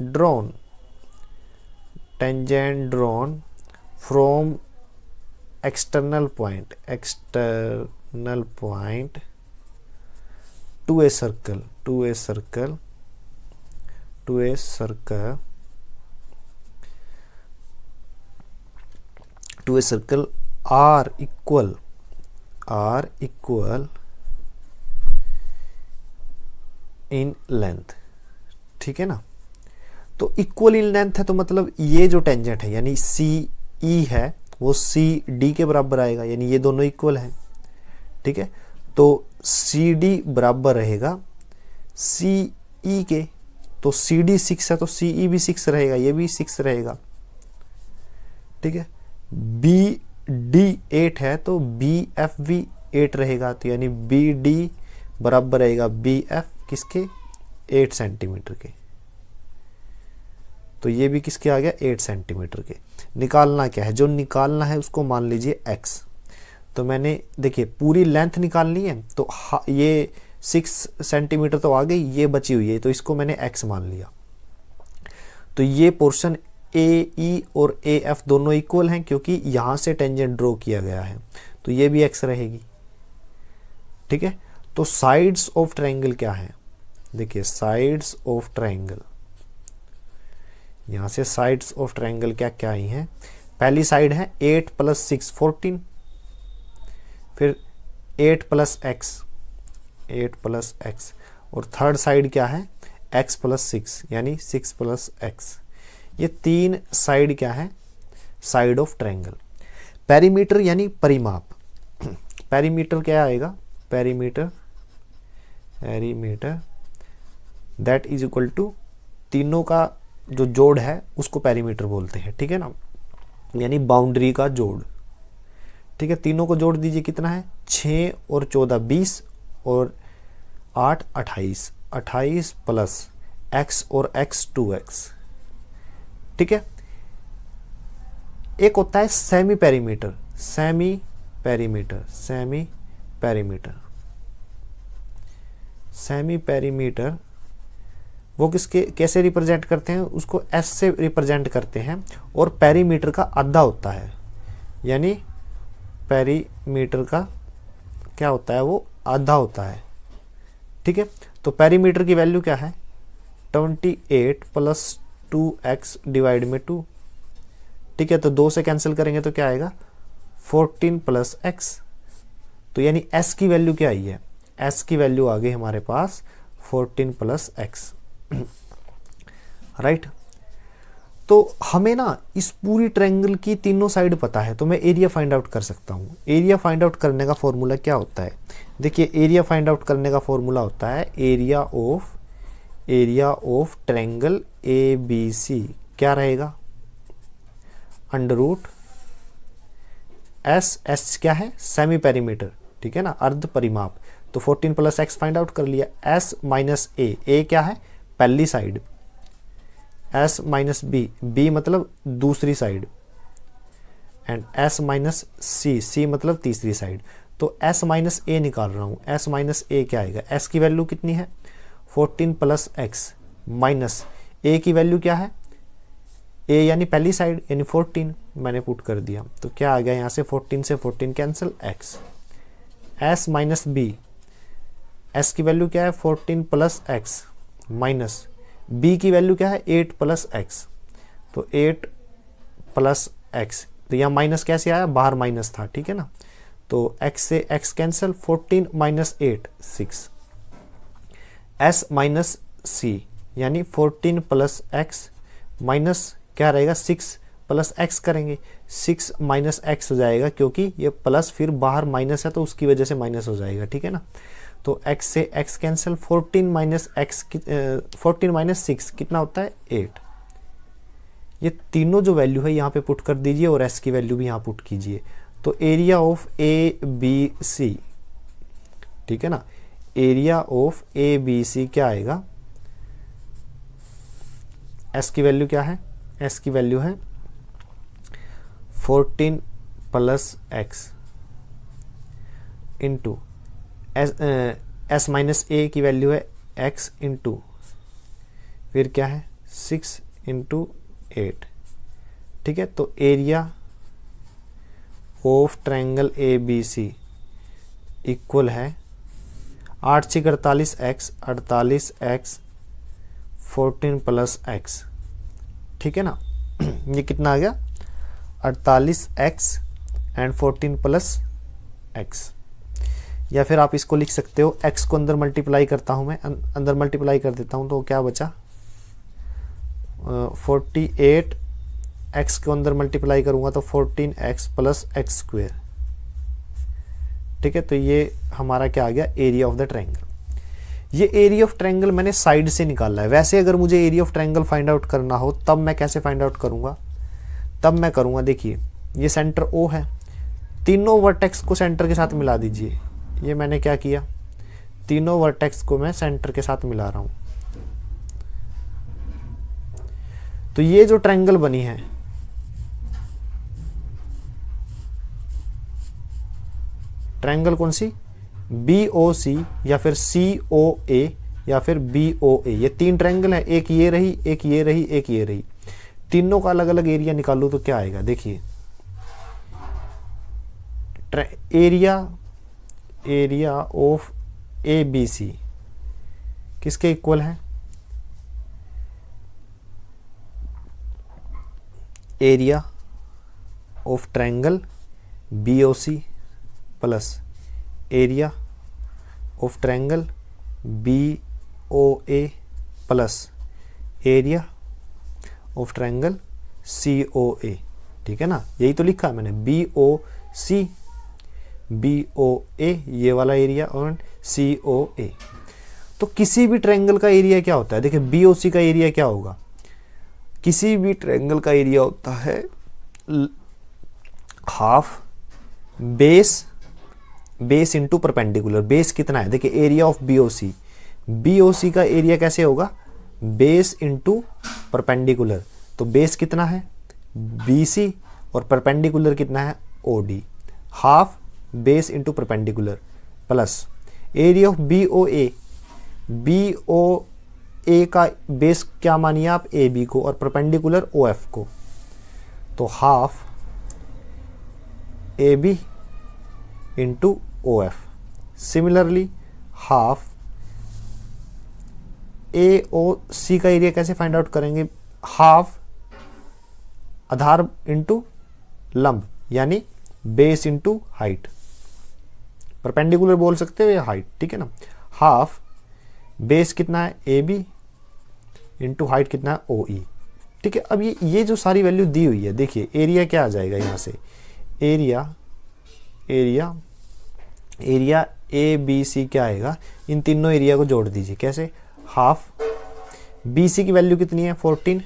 drawn from external point to a circle are equal in length, ठीक है ना। तो इक्वल इन लेंथ है तो मतलब ये जो टेंजेंट है यानी सी ई है वो सी डी के बराबर आएगा, यानी ये दोनों इक्वल हैं, ठीक है। तो सी डी बराबर रहेगा सी ई के, तो सी डी 6 है तो सी ई भी 6 रहेगा, ये भी 6 रहेगा, ठीक है। बी डी 8 है तो बी एफ भी 8 रहेगा, तो यानी बी डी बराबर रहेगा बी एफ किसके, 8 सेंटीमीटर के। तो ये भी किसके आ गया, 8 सेंटीमीटर के। निकालना क्या है, जो निकालना है उसको मान लीजिए x। तो मैंने देखिए पूरी लेंथ निकालनी है तो ये 6 सेंटीमीटर तो आ गई, ये बची हुई है तो इसको मैंने x मान लिया। तो ये पोर्शन ए ई और ए एफ दोनों इक्वल हैं क्योंकि यहाँ से टेंजेंट ड्रॉ किया गया है, तो ये भी x रहेगी, ठीक है। तो साइड्स ऑफ ट्रायंगल क्या है, देखिए साइड्स ऑफ ट्रायंगल, यहाँ से साइड्स ऑफ ट्रायंगल क्या क्या आई हैं। पहली साइड है 8 + 6 14, फिर 8 + x, और थर्ड साइड क्या है x + 6 यानी 6 + x। ये तीन साइड क्या है, साइड ऑफ ट्रायंगल। पेरीमीटर यानी परिमाप, पेरीमीटर क्या आएगा, perimeter that is equal to तीनों का जो जोड़ है उसको पेरीमीटर बोलते हैं, ठीक है ना, यानी बाउंड्री का जोड़। ठीक है, तीनों को जोड़ दीजिए, कितना है 6 और 14 20 और 8 28, 28 प्लस x और x 2x। ठीक है, एक होता है semi perimeter, semi perimeter, semi perimeter, semi perimeter वो किसके कैसे रिप्रेजेंट करते हैं, उसको s से रिप्रेजेंट करते हैं, और पेरीमीटर का आधा होता है, यानी पेरीमीटर का क्या होता है, वो आधा होता है। ठीक है, तो पेरीमीटर की वैल्यू क्या है 28 प्लस 2x डिवाइड में 2। ठीक है, तो 2 से कैंसिल करेंगे तो क्या आएगा 14 प्लस x। तो यानी s की वैल्यू क्या आई है, s की वैल्यू आ गई हमारे पास 14 प्लस x। राइट, तो हमें ना इस पूरी ट्रायंगल की तीनों साइड पता है, तो मैं एरिया फाइंड आउट कर सकता हूँ। एरिया फाइंड आउट करने का फॉर्मूला क्या होता है, देखिए एरिया फाइंड आउट करने का फॉर्मूला होता है एरिया ऑफ ट्रायंगल ABC क्या रहेगा, अंडर रूट एस क्या है सेमी पेरीमीटर, ठीक है ना, अर्ध परिमाप। तो 14 प्लस x फाइंड आउट कर लिया, s माइनस ए क्या है पहली साइड, s माइनस बी मतलब दूसरी साइड, एंड s माइनस सी मतलब तीसरी साइड। तो s माइनस ए निकाल रहा हूँ, s माइनस ए क्या आएगा, s की वैल्यू कितनी है 14 प्लस x माइनस a की वैल्यू क्या है, a यानी पहली साइड यानी 14 मैंने पुट कर दिया, तो क्या आ गया यहाँ से 14 से 14 cancel x, s minus B, s की वैल्यू क्या है 14 प्लस x माइनस b की वैल्यू क्या है 8 प्लस x, तो 8 प्लस x, तो यहाँ माइनस कैसे आया, बाहर माइनस था, ठीक है ना, तो x से x cancel, 14 minus 8 6, s minus c यानी 14 प्लस x माइनस क्या रहेगा 6 प्लस x करेंगे, 6 माइनस x हो जाएगा, क्योंकि ये प्लस फिर बाहर माइनस है तो उसकी वजह से माइनस हो जाएगा, ठीक है ना। तो x से x कैंसिल, 14 माइनस 6 कितना होता है 8। ये तीनों जो वैल्यू है यहाँ पे पुट कर दीजिए और s की वैल्यू भी यहाँ पुट कीजिए। तो एरिया ऑफ ABC, ठीक है ना, एरिया ऑफ ABC क्या आएगा, s की वैल्यू क्या है, s की वैल्यू है 14 plus x into s minus A की वैल्यू है x इंटू फिर क्या है 6 इंटू 8। ठीक है, तो area of triangle ABC equal है 8 6 48x 48x 14 प्लस x। ठीक है ना, ये कितना आ गया 48x एंड 14 प्लस x। या फिर आप इसको लिख सकते हो, x को अंदर मल्टीप्लाई करता हूं मैं, अंदर मल्टीप्लाई कर देता हूं तो क्या बचा 48, x को अंदर मल्टीप्लाई करूंगा तो 14x प्लस x स्क्वेयर। ठीक है, तो ये हमारा क्या आ गया एरिया ऑफ द ट्रायंगल। ये एरिया ऑफ ट्रायंगल मैंने साइड से निकाला है। वैसे अगर मुझे area of triangle find out करना हो तब मैं कैसे फाइंड आउट करूंगा, तब मैं करूंगा, देखिए ये सेंटर O है, तीनों वर्टेक्स को सेंटर के साथ मिला दीजिए। ये मैंने क्या किया, तीनों वर्टेक्स को मैं सेंटर के साथ मिला रहा हूं। तो ये जो ट्रायंगल बनी है, ट्रायंगल कौन सी, BOC या फिर COA या फिर BOA, ये तीन ट्रायंगल है, एक ये रही, एक ये रही, एक ये रही, तीनों का अलग अलग एरिया निकालो तो क्या आएगा, देखिए एरिया ऑफ ABC किसके इक्वल है, area of triangle BOC plus area of triangle BOA plus area of triangle COA। ठीक है ना, यही तो लिखा है मैंने, BOC BOA ये वाला एरिया और COA। तो किसी भी ट्रायंगल का एरिया क्या होता है, देखिए BOC का एरिया क्या होगा, किसी भी ट्रायंगल का एरिया होता है half base into perpendicular. Base कितना है, देखिए एरिया ऑफ BOC का एरिया कैसे होगा, बेस इंटू परपेंडिकुलर। तो बेस कितना है BC और परपेंडिकुलर कितना है OD, half base into perpendicular plus area of BOA का बेस क्या मानिए आप AB को और परपेंडिकुलर OF को, तो half AB into OF। Similarly half AOC का एरिया कैसे फाइंड आउट करेंगे, हाफ आधार इंटू लंब यानी बेस इंटू हाइट, परपेंडिकुलर बोल सकते हो या हाइट, ठीक है ना। हाफ बेस कितना है AB इंटू हाइट कितना है OE, ठीक है। अब ये जो सारी वैल्यू दी हुई है, देखिए एरिया क्या आ जाएगा यहाँ से, एरिया ABC क्या आएगा, इन तीनों एरिया को जोड़ दीजिए, कैसे, हाफ BC की वैल्यू कितनी है 14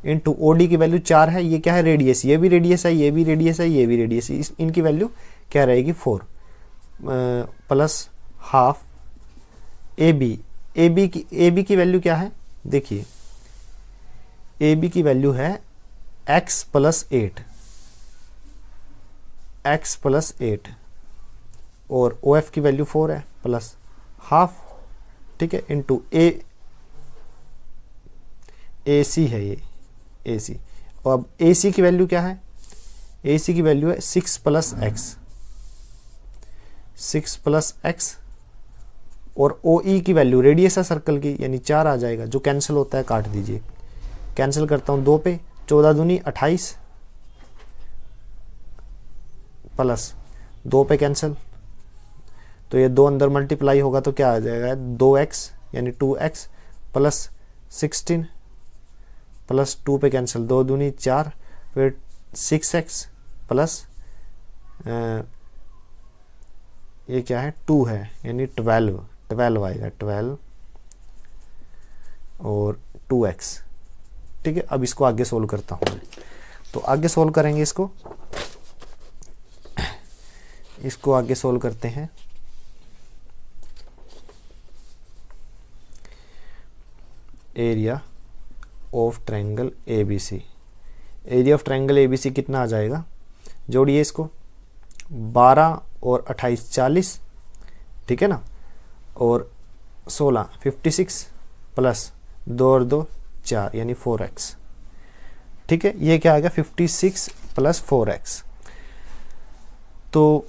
इंटू OD की वैल्यू 4 है, ये क्या है रेडियस, ये भी रेडियस है, ये भी रेडियस है, ये भी रेडियस है, इनकी वैल्यू क्या रहेगी 4 प्लस हाफ AB की वैल्यू क्या है, देखिए AB की वैल्यू है x प्लस 8 और OF की वैल्यू 4 है प्लस हाफ, ठीक है, इंटू AC है ये AC। और अब AC की वैल्यू क्या है, AC की वैल्यू है 6 प्लस x और OE की वैल्यू रेडियस है सर्कल की यानी 4 आ जाएगा, जो कैंसिल होता है काट दीजिए, कैंसिल करता हूँ 2 पे, 14 दूनी 28 प्लस 2 पे कैंसिल, तो ये 2 अंदर मल्टीप्लाई होगा तो क्या आ जाएगा 2x यानी 2x प्लस 16 प्लस 2 पे कैंसिल, 2 दूनी 4, फिर 6x प्लस ये क्या है 2 है यानी 12 आएगा 12 और 2x, ठीक है। अब इसको आगे सोल्व करता हूँ, तो आगे सोल्व करेंगे इसको आगे सोल्व करते हैं। Area of triangle ABC, area of triangle ABC कितना आ जाएगा, जोड़िए इसको 12 और 28 40, ठीक है ना, और 16 56 प्लस 2 और 2 4 यानी 4x, ठीक है। ये क्या आ गया 56 प्लस 4x। तो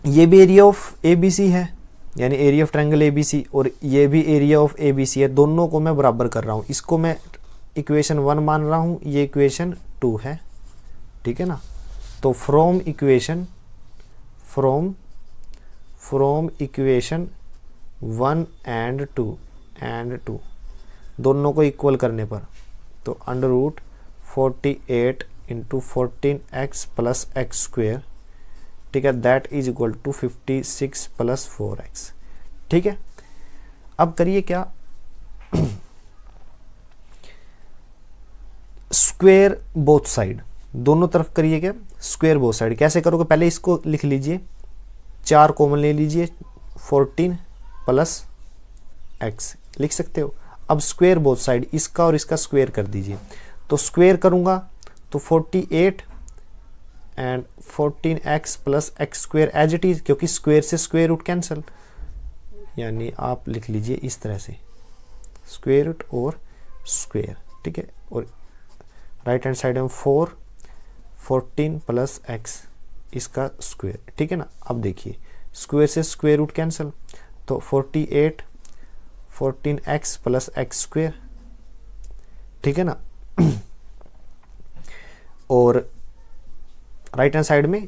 ये भी एरिया ऑफ ABC है यानी एरिया ऑफ ट्रायंगल ABC और ये भी एरिया ऑफ ABC है, दोनों को मैं बराबर कर रहा हूँ, इसको मैं इक्वेशन 1 मान रहा हूँ, ये इक्वेशन 2 है, ठीक है ना। तो फ्रॉम इक्वेशन 1 एंड 2 दोनों को इक्वल करने पर, तो under root 48 into 14x plus x square, ठीक है, that is equal to 56 plus 4x, ठीक है। अब करिए क्या, स्क्वेयर बोथ साइड, दोनों तरफ करिए क्या स्क्वेयर बोथ साइड, कैसे करोगे, पहले इसको लिख लीजिए, 4 कॉमन ले लीजिए, 14 प्लस x लिख सकते हो। अब स्क्वेयर बोथ साइड, इसका और इसका स्क्वेयर कर दीजिए, तो स्क्वेयर करूंगा तो 48 and 14x plus x square as it is, क्योंकि स्क्वेयर से स्क्वेयर रूट कैंसिल, यानी आप लिख लीजिए इस तरह से स्क्वेयर रूट और स्क्वेयर, ठीक है, और राइट हैंड साइड में 14 प्लस x इसका स्क्वेयर, ठीक है ना। अब देखिए स्क्वेयर से स्क्वेयर रूट कैंसिल, तो 48 14x प्लस एक्स स्क्वेयर, ठीक है ना, और राइट हैंड साइड में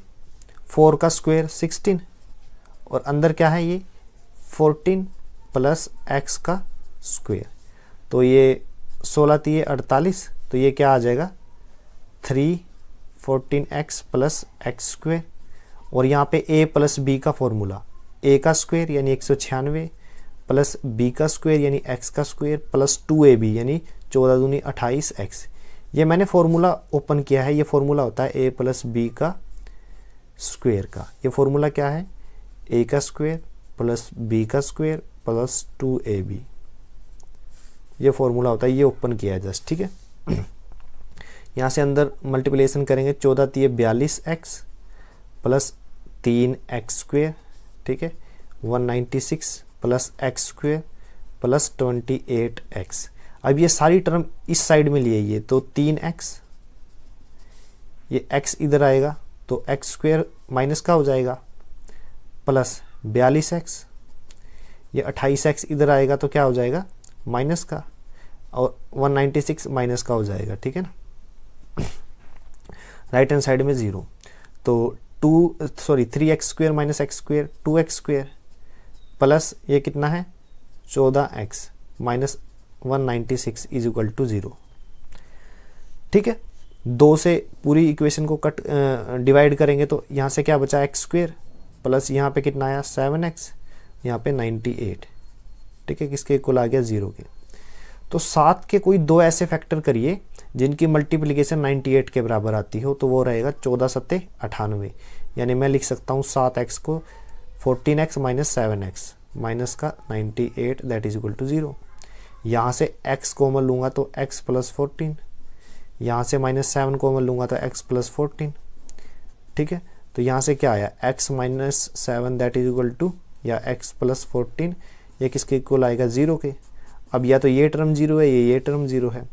4 का स्क्वेयर 16 और अंदर क्या है ये 14 प्लस एक्स का स्क्वेयर, तो ये 16 3 48, तो ये क्या आ जाएगा 3 14x प्लस एक्स स्क्वेयर, और यहाँ पे a प्लस बी का फॉर्मूला a का स्क्वायर यानी 196 प्लस b का स्क्वायर यानी x का स्क्वायर प्लस 2ab यानी 14 दूनी 28x। ये मैंने फॉर्मूला ओपन किया है, ये फॉर्मूला होता है a प्लस बी का स्क्वायर का। ये फॉर्मूला क्या है, a का स्क्वायर प्लस b का स्क्वायर प्लस 2ab, ये फॉर्मूला होता है, ये ओपन किया है जस्ट, ठीक है। यहाँ से अंदर मल्टीप्लिकेशन करेंगे, 14 × 42x प्लस 3x स्क्वायर, ठीक है, 196 plus x square plus 28x। अब ये सारी टर्म इस साइड में लिए, ये तो 3x, ये x इधर आएगा तो x स्क्वायर माइनस का हो जाएगा प्लस 42x, ये 28x इधर आएगा तो क्या हो जाएगा माइनस का, और 196 माइनस का हो जाएगा, ठीक है ना। राइट हैंड साइड में 0, तो 3x square minus x square 2x square plus ये कितना है 14x minus 196 is equal to 0, ठीक है। 2 से पूरी इक्वेशन को डिवाइड करेंगे तो यहाँ से क्या बचा x स्क्वायर प्लस यहाँ पे कितना आया 7x, यहाँ पे 98, ठीक है, किसके इक्वल आ गया 0 के। तो 7 के कोई 2 ऐसे फैक्टर करिए जिनकी मल्टीप्लिकेशन 98 के बराबर आती हो, तो वो रहेगा 14 सत्ते 98, यानी मैं लिख सकता हूँ 7x को 14x माइनस 7x माइनस का 98 दैट इज इक्वल टू 0। यहाँ से x कॉमन लूँगा तो x प्लस 14, यहाँ से माइनस 7 कॉमन लूँगा तो x प्लस 14, ठीक है। तो यहाँ से क्या आया x minus 7 that is equal to, या x प्लस 14, ये किसके इक्वल आएगा 0 के। अब या तो ये टर्म 0 है, ये टर्म 0 है,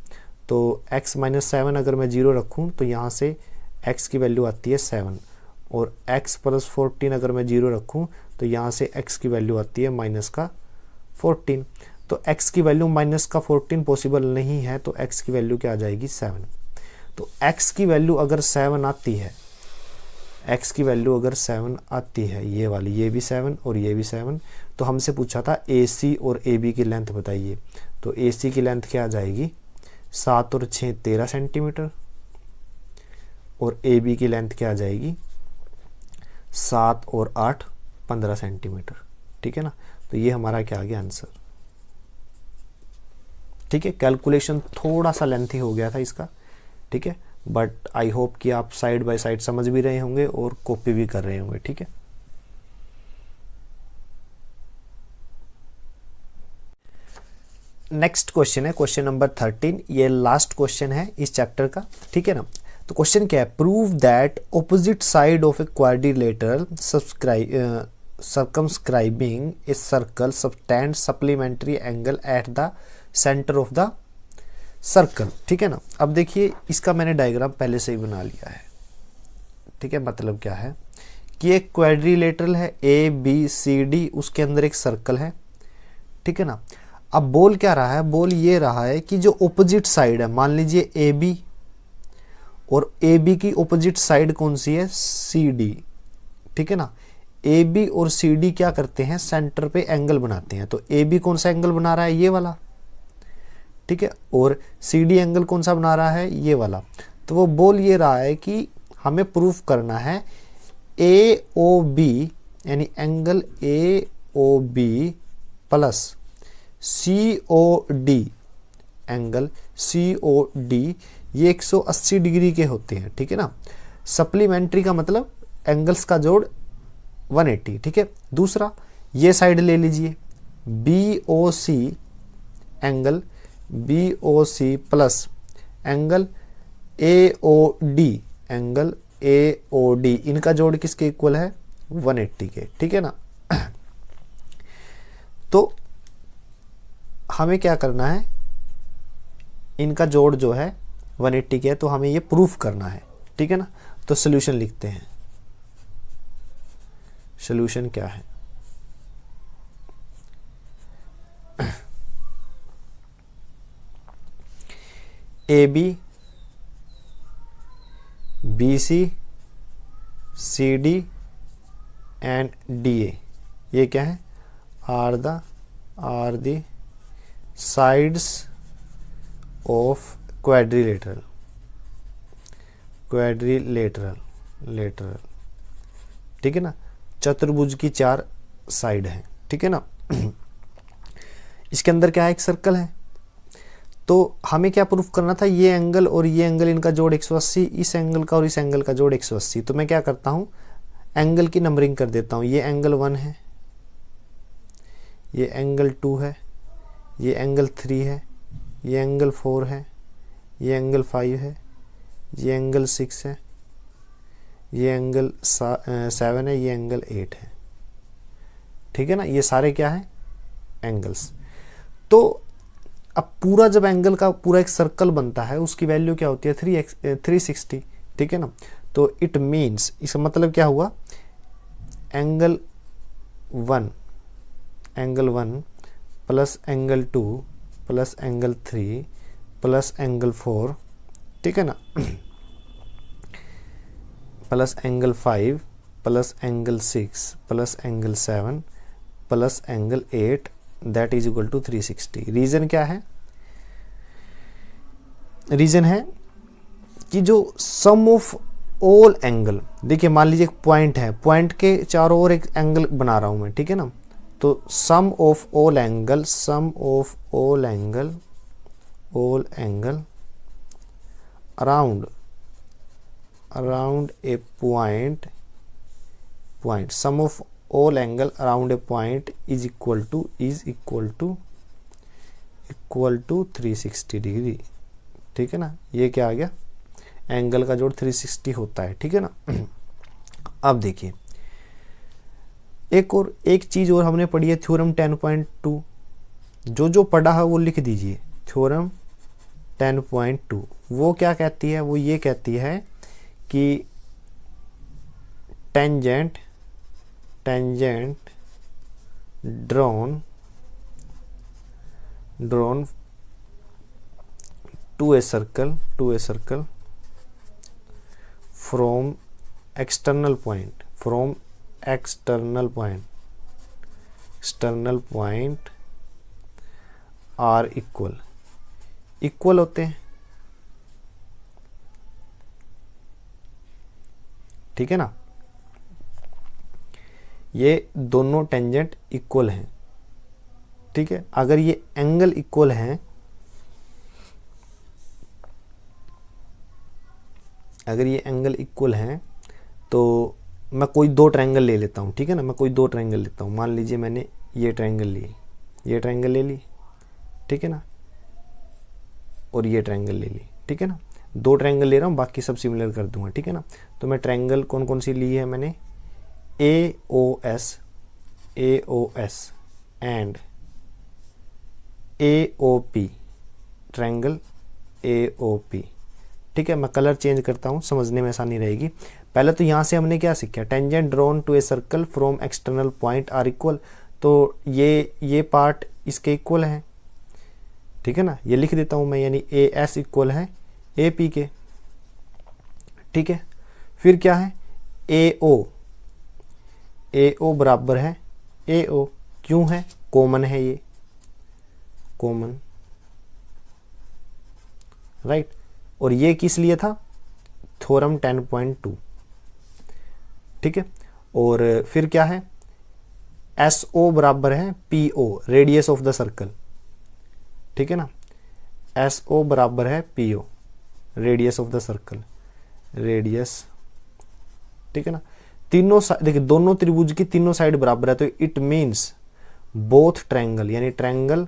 तो x माइनस 7 अगर मैं 0 रखूँ तो यहाँ से x की वैल्यू आती है 7, और x प्लस 14 अगर मैं 0 रखूँ तो यहाँ से x की वैल्यू आती है माइनस का 14। तो x की वैल्यू माइनस का 14 पॉसिबल नहीं है, तो x की वैल्यू क्या आ जाएगी 7। तो x की वैल्यू अगर 7 आती है, x की वैल्यू अगर 7 आती है, ये वाली, ये भी 7 और ये भी 7, तो हमसे पूछा था AC और AB की लेंथ बताइए। तो AC की लेंथ क्या आ जाएगी 7 और 6 13 सेंटीमीटर, और AB की लेंथ क्या आ जाएगी 7 और 8 15 सेंटीमीटर, ठीक है ना। तो ये हमारा क्या आ गया आंसर, ठीक है। कैलकुलेशन थोड़ा सा लेंथी हो गया था इसका, ठीक है, बट आई होप कि आप साइड बाय साइड समझ भी रहे होंगे और कॉपी भी कर रहे होंगे, ठीक है। नेक्स्ट क्वेश्चन है क्वेश्चन नंबर 13, ये लास्ट क्वेश्चन है इस चैप्टर का, ठीक है ना। तो क्वेश्चन क्या है, prove that opposite side of a quadrilateral circumscribing a circle subtend supplementary angle at the center of the circle, ठीक है ना। अब देखिए इसका मैंने डायग्राम पहले से ही बना लिया है, ठीक है। मतलब क्या है कि एक क्वाड्रिलेटरल है ABCD, उसके अंदर एक सर्कल है, ठीक है ना। अब बोल क्या रहा है, बोल ये रहा है कि जो ऑपोजिट साइड है, मान लीजिए AB, और AB की ऑपोजिट साइड कौन सी है CD, ठीक है ना। AB और CD क्या करते हैं, सेंटर पे एंगल बनाते हैं। तो AB कौन सा एंगल बना रहा है, ये वाला, ठीक है, और CD एंगल कौन सा बना रहा है, ये वाला। तो वो बोल ये रहा है कि हमें प्रूफ करना है AOB यानी angle AOB plus COD angle COD, ये 180 डिग्री के होते हैं, ठीक है ना। सप्लीमेंट्री का मतलब एंगल्स का जोड़ 180, ठीक है। दूसरा ये साइड ले लीजिए BOC angle BOC plus angle AOD angle AOD, इनका जोड़ किसके इक्वल है 180 के, ठीक है ना। तो हमें क्या करना है, इनका जोड़ जो है 180 के है, तो हमें ये प्रूफ करना है, ठीक है ना। तो सॉल्यूशन लिखते हैं, सॉल्यूशन क्या है, AB BC CD and DA, ये क्या है, are the sides of quadrilateral ठीक है ना, चतुर्भुज की 4 साइड है, ठीक है ना। इसके अंदर क्या है, एक सर्कल है। तो हमें क्या प्रूफ करना था, ये एंगल और ये एंगल इनका जोड़ 180, इस एंगल का और इस एंगल का जोड़ 180। तो मैं क्या करता हूँ, एंगल की नंबरिंग कर देता हूँ। ये एंगल 1 है, ये एंगल 2 है, ये एंगल 3 है, ये एंगल 4 है, ये एंगल 5 है, ये एंगल 6 है, ये एंगल 7 है, ये एंगल 8 है, ठीक है ना। ये सारे क्या है, एंगल्स। तो अब पूरा जब एंगल का पूरा एक सर्कल बनता है, उसकी वैल्यू क्या होती है, 360, ठीक है ना। तो इट मीन्स, इसका मतलब क्या हुआ, angle 1 plus angle 2 plus angle 3 plus angle 4, ठीक है ना, plus angle 5 plus angle 6 plus angle 7 plus angle 8 that is equal to 360। Reason क्या है, रीजन है कि जो सम ऑफ ऑल एंगल, देखिए मान लीजिए एक पॉइंट है, पॉइंट के चारों ओर एक एंगल बना रहा हूं मैं, ठीक है ना। तो sum of all angle, sum of all angle around a point, sum of all angle around a point is equal to 360 degree, ठीक है ना। ये क्या आ गया, एंगल का जोड़ 360 होता है, ठीक है ना। अब देखिए एक चीज और हमने पढ़ी है, थ्योरम 10.2। जो पढ़ा है वो लिख दीजिए। थ्योरम 10.2 वो क्या कहती है, वो ये कहती है कि tangent drawn to a circle from external point are equal होते हैं, ठीक है ना। ये दोनों टेंजेंट इक्वल हैं, ठीक है। अगर ये एंगल इक्वल हैं, तो मैं कोई 2 ट्रायंगल ले लेता हूँ, ठीक है ना। मैं कोई 2 ट्रायंगल लेता हूँ, मान लीजिए मैंने ये ट्रायंगल ली, ये ट्रायंगल ले ली, ठीक है ना, और ये ट्रायंगल ले ली, ठीक है ना। 2 ट्रायंगल ले रहा हूँ, बाकी सब सिमिलर कर दूंगा, ठीक है ना। तो मैं ट्रायंगल कौन कौन सी ली है मैंने, AOS and AOP, triangle AOP, ठीक है। मैं कलर चेंज करता हूँ, समझने में आसानी रहेगी। पहले तो यहाँ से हमने क्या सीखा, tangent drawn to a circle from external point are equal. तो ये पार्ट इसके इक्वल है, ठीक है ना। ये लिख देता हूँ मैं, यानी AS इक्वल है AP के, ठीक है। फिर क्या है, AO बराबर है AO, क्यों है, कॉमन है, ये कॉमन, राइट। और ये किस लिए था, थ्योरम 10.2, ठीक है। और फिर क्या है, SO बराबर है PO, radius of the circle, ठीक है ना। SO बराबर है PO, radius of the circle, radius, ठीक है ना। तीनों देखिए, दोनों त्रिभुज की तीनों साइड बराबर है, तो इट मीन्स बोथ ट्रायंगल, यानी ट्रायंगल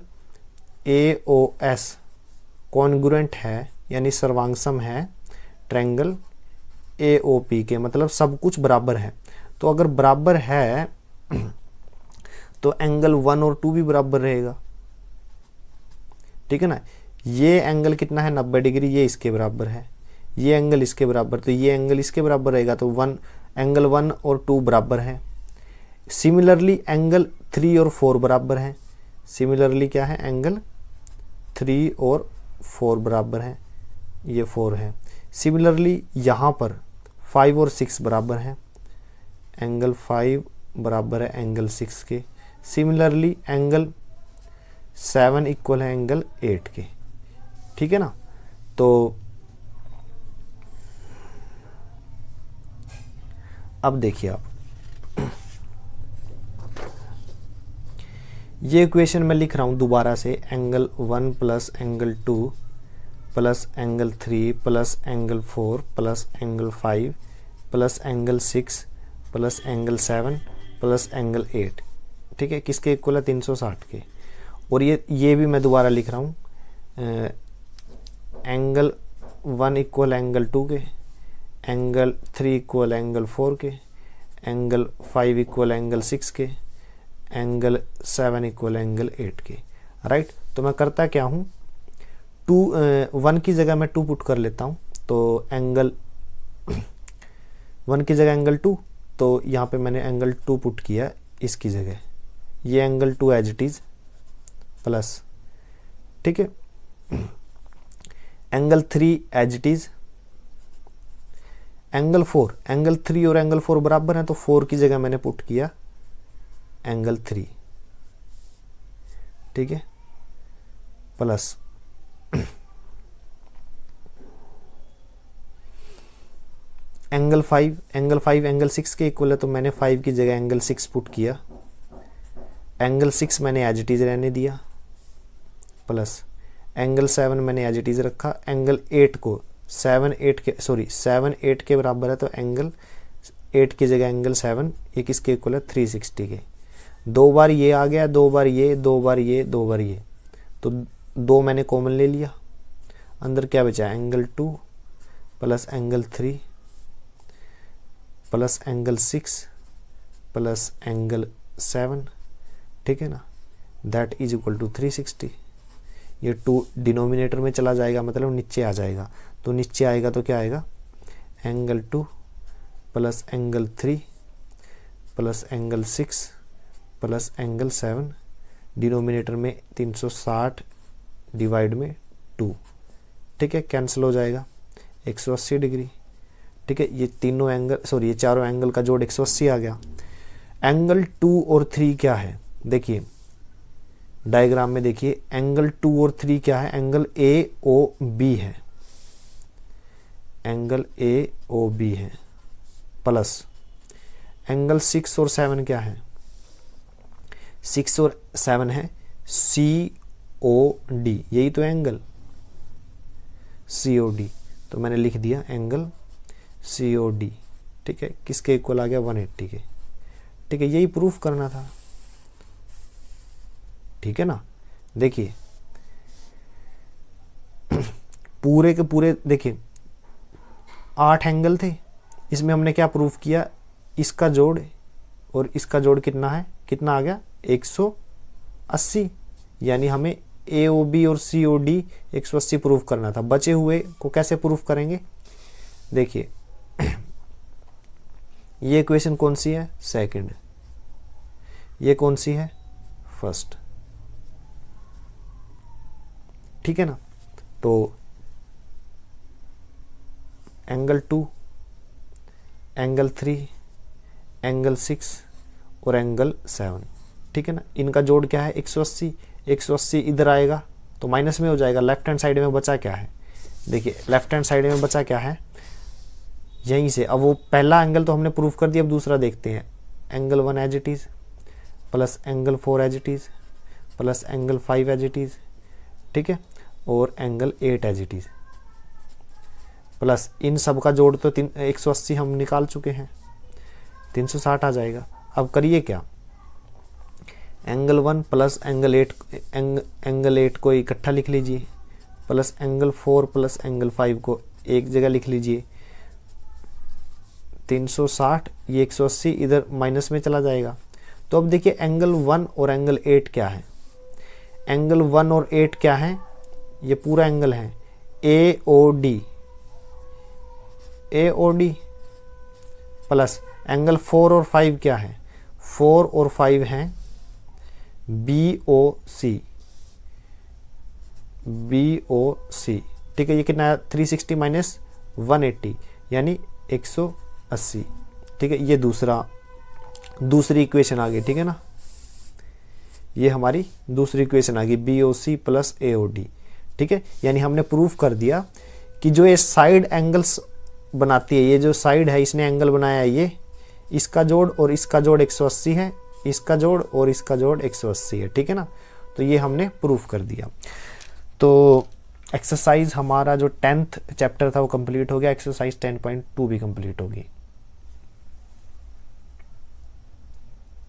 AOS कॉन्ग्रुएंट है, यानी सर्वांगसम है ट्रायंगल AOP के, मतलब सब कुछ बराबर है। तो अगर बराबर है तो एंगल 1 और 2 भी बराबर रहेगा, ठीक है ना। ये एंगल कितना है, 90 डिग्री, ये इसके बराबर है, ये एंगल इसके बराबर, तो ये एंगल इसके बराबर रहेगा। तो एंगल 1 और 2 बराबर है। सिमिलरली एंगल 3 और 4 बराबर है। सिमिलरली क्या है, एंगल 3 और 4 बराबर है, ये 4 है। सिमिलरली यहाँ पर 5 और 6 बराबर हैं, एंगल 5 बराबर है एंगल 6 के। सिमिलरली एंगल 7 इक्वल है एंगल 8 के, ठीक है ना। तो अब देखिए आप, ये इक्वेशन मैं लिख रहा हूँ दोबारा से, angle 1 plus angle 2 plus angle 3 plus angle 4 plus angle 5 plus angle 6 plus angle 7 plus angle 8, ठीक है, किसके इक्वल है 360 के। और ये भी मैं दोबारा लिख रहा हूँ, एंगल 1 इक्वल एंगल 2 के, एंगल 3 इक्वल एंगल 4 के, एंगल 5 इक्वल एंगल 6 के, एंगल 7 इक्वल एंगल 8 के, राइट। तो मैं करता क्या हूँ, 1 की जगह मैं 2 पुट कर लेता हूँ, तो एंगल 1 की जगह एंगल 2, तो यहाँ पे मैंने एंगल 2 पुट किया इसकी जगह, ये angle 2 as it is plus, ठीक है, angle 3 as it is, angle 4, angle 3 और एंगल 4 बराबर है, तो 4 की जगह मैंने पुट किया एंगल 3, ठीक है, प्लस एंगल 5, एंगल 6 के इक्वल है, तो मैंने 5 की जगह एंगल 6 पुट किया, एंगल 6 मैंने एज इट इज रहने दिया, प्लस एंगल 7 मैंने एज इट इज रखा, एंगल 8 को 7 8 के बराबर है, तो एंगल 8 की जगह एंगल 7, ये किसके इक्वल है 360 के। 2 बार ये आ गया, 2 बार ये, 2 बार ये, 2 बार ये, तो 2 मैंने कॉमन ले लिया, अंदर क्या बचा, angle 2 plus angle 3 plus angle 6 plus angle 7, ठीक है ना, दैट इज इक्वल टू 360। ये 2 डिनोमिनेटर में चला जाएगा, मतलब नीचे आ जाएगा, तो नीचे आएगा तो क्या आएगा, angle 2 plus angle 3 plus angle 6 plus angle 7, denominator में 360 डिवाइड में 2, ठीक है, कैंसिल हो जाएगा 180 डिग्री, ठीक है। ये तीनों एंगल ये चारों एंगल का जोड़ 180 आ गया। एंगल 2 और 3 क्या है, देखिए डायग्राम में देखिए, एंगल 2 और 3 क्या है, एंगल AOB है, एंगल AOB है, प्लस एंगल 6 और 7 क्या है, 6 और 7 है COD, यही तो एंगल COD, तो मैंने लिख दिया एंगल COD, ठीक है, किसके इक्वल आ गया 180 के, ठीक है, यही प्रूफ करना था, ठीक है ना। देखिए पूरे के पूरे देखिए 8 एंगल थे, इसमें हमने क्या प्रूफ किया, इसका जोड़ और इसका जोड़ कितना है, कितना आ गया 180, यानी हमें AOB और COD 180 प्रूफ करना था। बचे हुए को कैसे प्रूफ करेंगे, देखिए ये इक्वेशन कौन सी है, सेकंड, ये कौन सी है, फर्स्ट, ठीक है ना। तो एंगल 2, एंगल 3, एंगल 6 और एंगल 7, ठीक है ना, इनका जोड़ क्या है 180, 180 इधर आएगा तो माइनस में हो जाएगा, लेफ्ट हैंड साइड में बचा क्या है, देखिए लेफ्ट हैंड साइड में बचा क्या है, यहीं से, अब वो पहला एंगल तो हमने प्रूफ कर दिया, अब दूसरा देखते हैं, angle 1 as it is plus angle 4 as it is plus angle 5 as it is, ठीक है, और angle 8 as it is, plus इन सब का जोड़ तो 180 हम निकाल चुके हैं, 360 आ जाएगा। अब करिए क्या, एंगल 1 प्लस एंगल 8 को इकट्ठा लिख लीजिए, प्लस एंगल 4 प्लस एंगल 5 को एक जगह लिख लीजिए, 360, ये 180 इधर माइनस में चला जाएगा। तो अब देखिए एंगल 1 और एंगल 8 क्या है, एंगल 1 और 8 क्या है, ये पूरा एंगल है AOD प्लस एंगल 4 और 5 क्या है, 4 और 5 हैं BOC, ठीक है, ये कितना है 360 माइनस 180 यानी 180, ठीक है, ये दूसरी इक्वेशन आ गई, ठीक है ना, ये हमारी दूसरी इक्वेशन आ गई BOC प्लस AOD, ठीक है, यानी हमने प्रूफ कर दिया कि जो ये साइड एंगल्स बनाती है, ये जो साइड है इसने एंगल बनाया है, ये इसका जोड़ और इसका जोड़ 180 है, इसका जोड़ और इसका जोड़ 180 है, ठीक है ना। तो ये हमने प्रूफ कर दिया। तो एक्सरसाइज हमारा जो 10th चैप्टर था वो कंप्लीट हो गया, एक्सरसाइज 10.2 भी कंप्लीट होगी।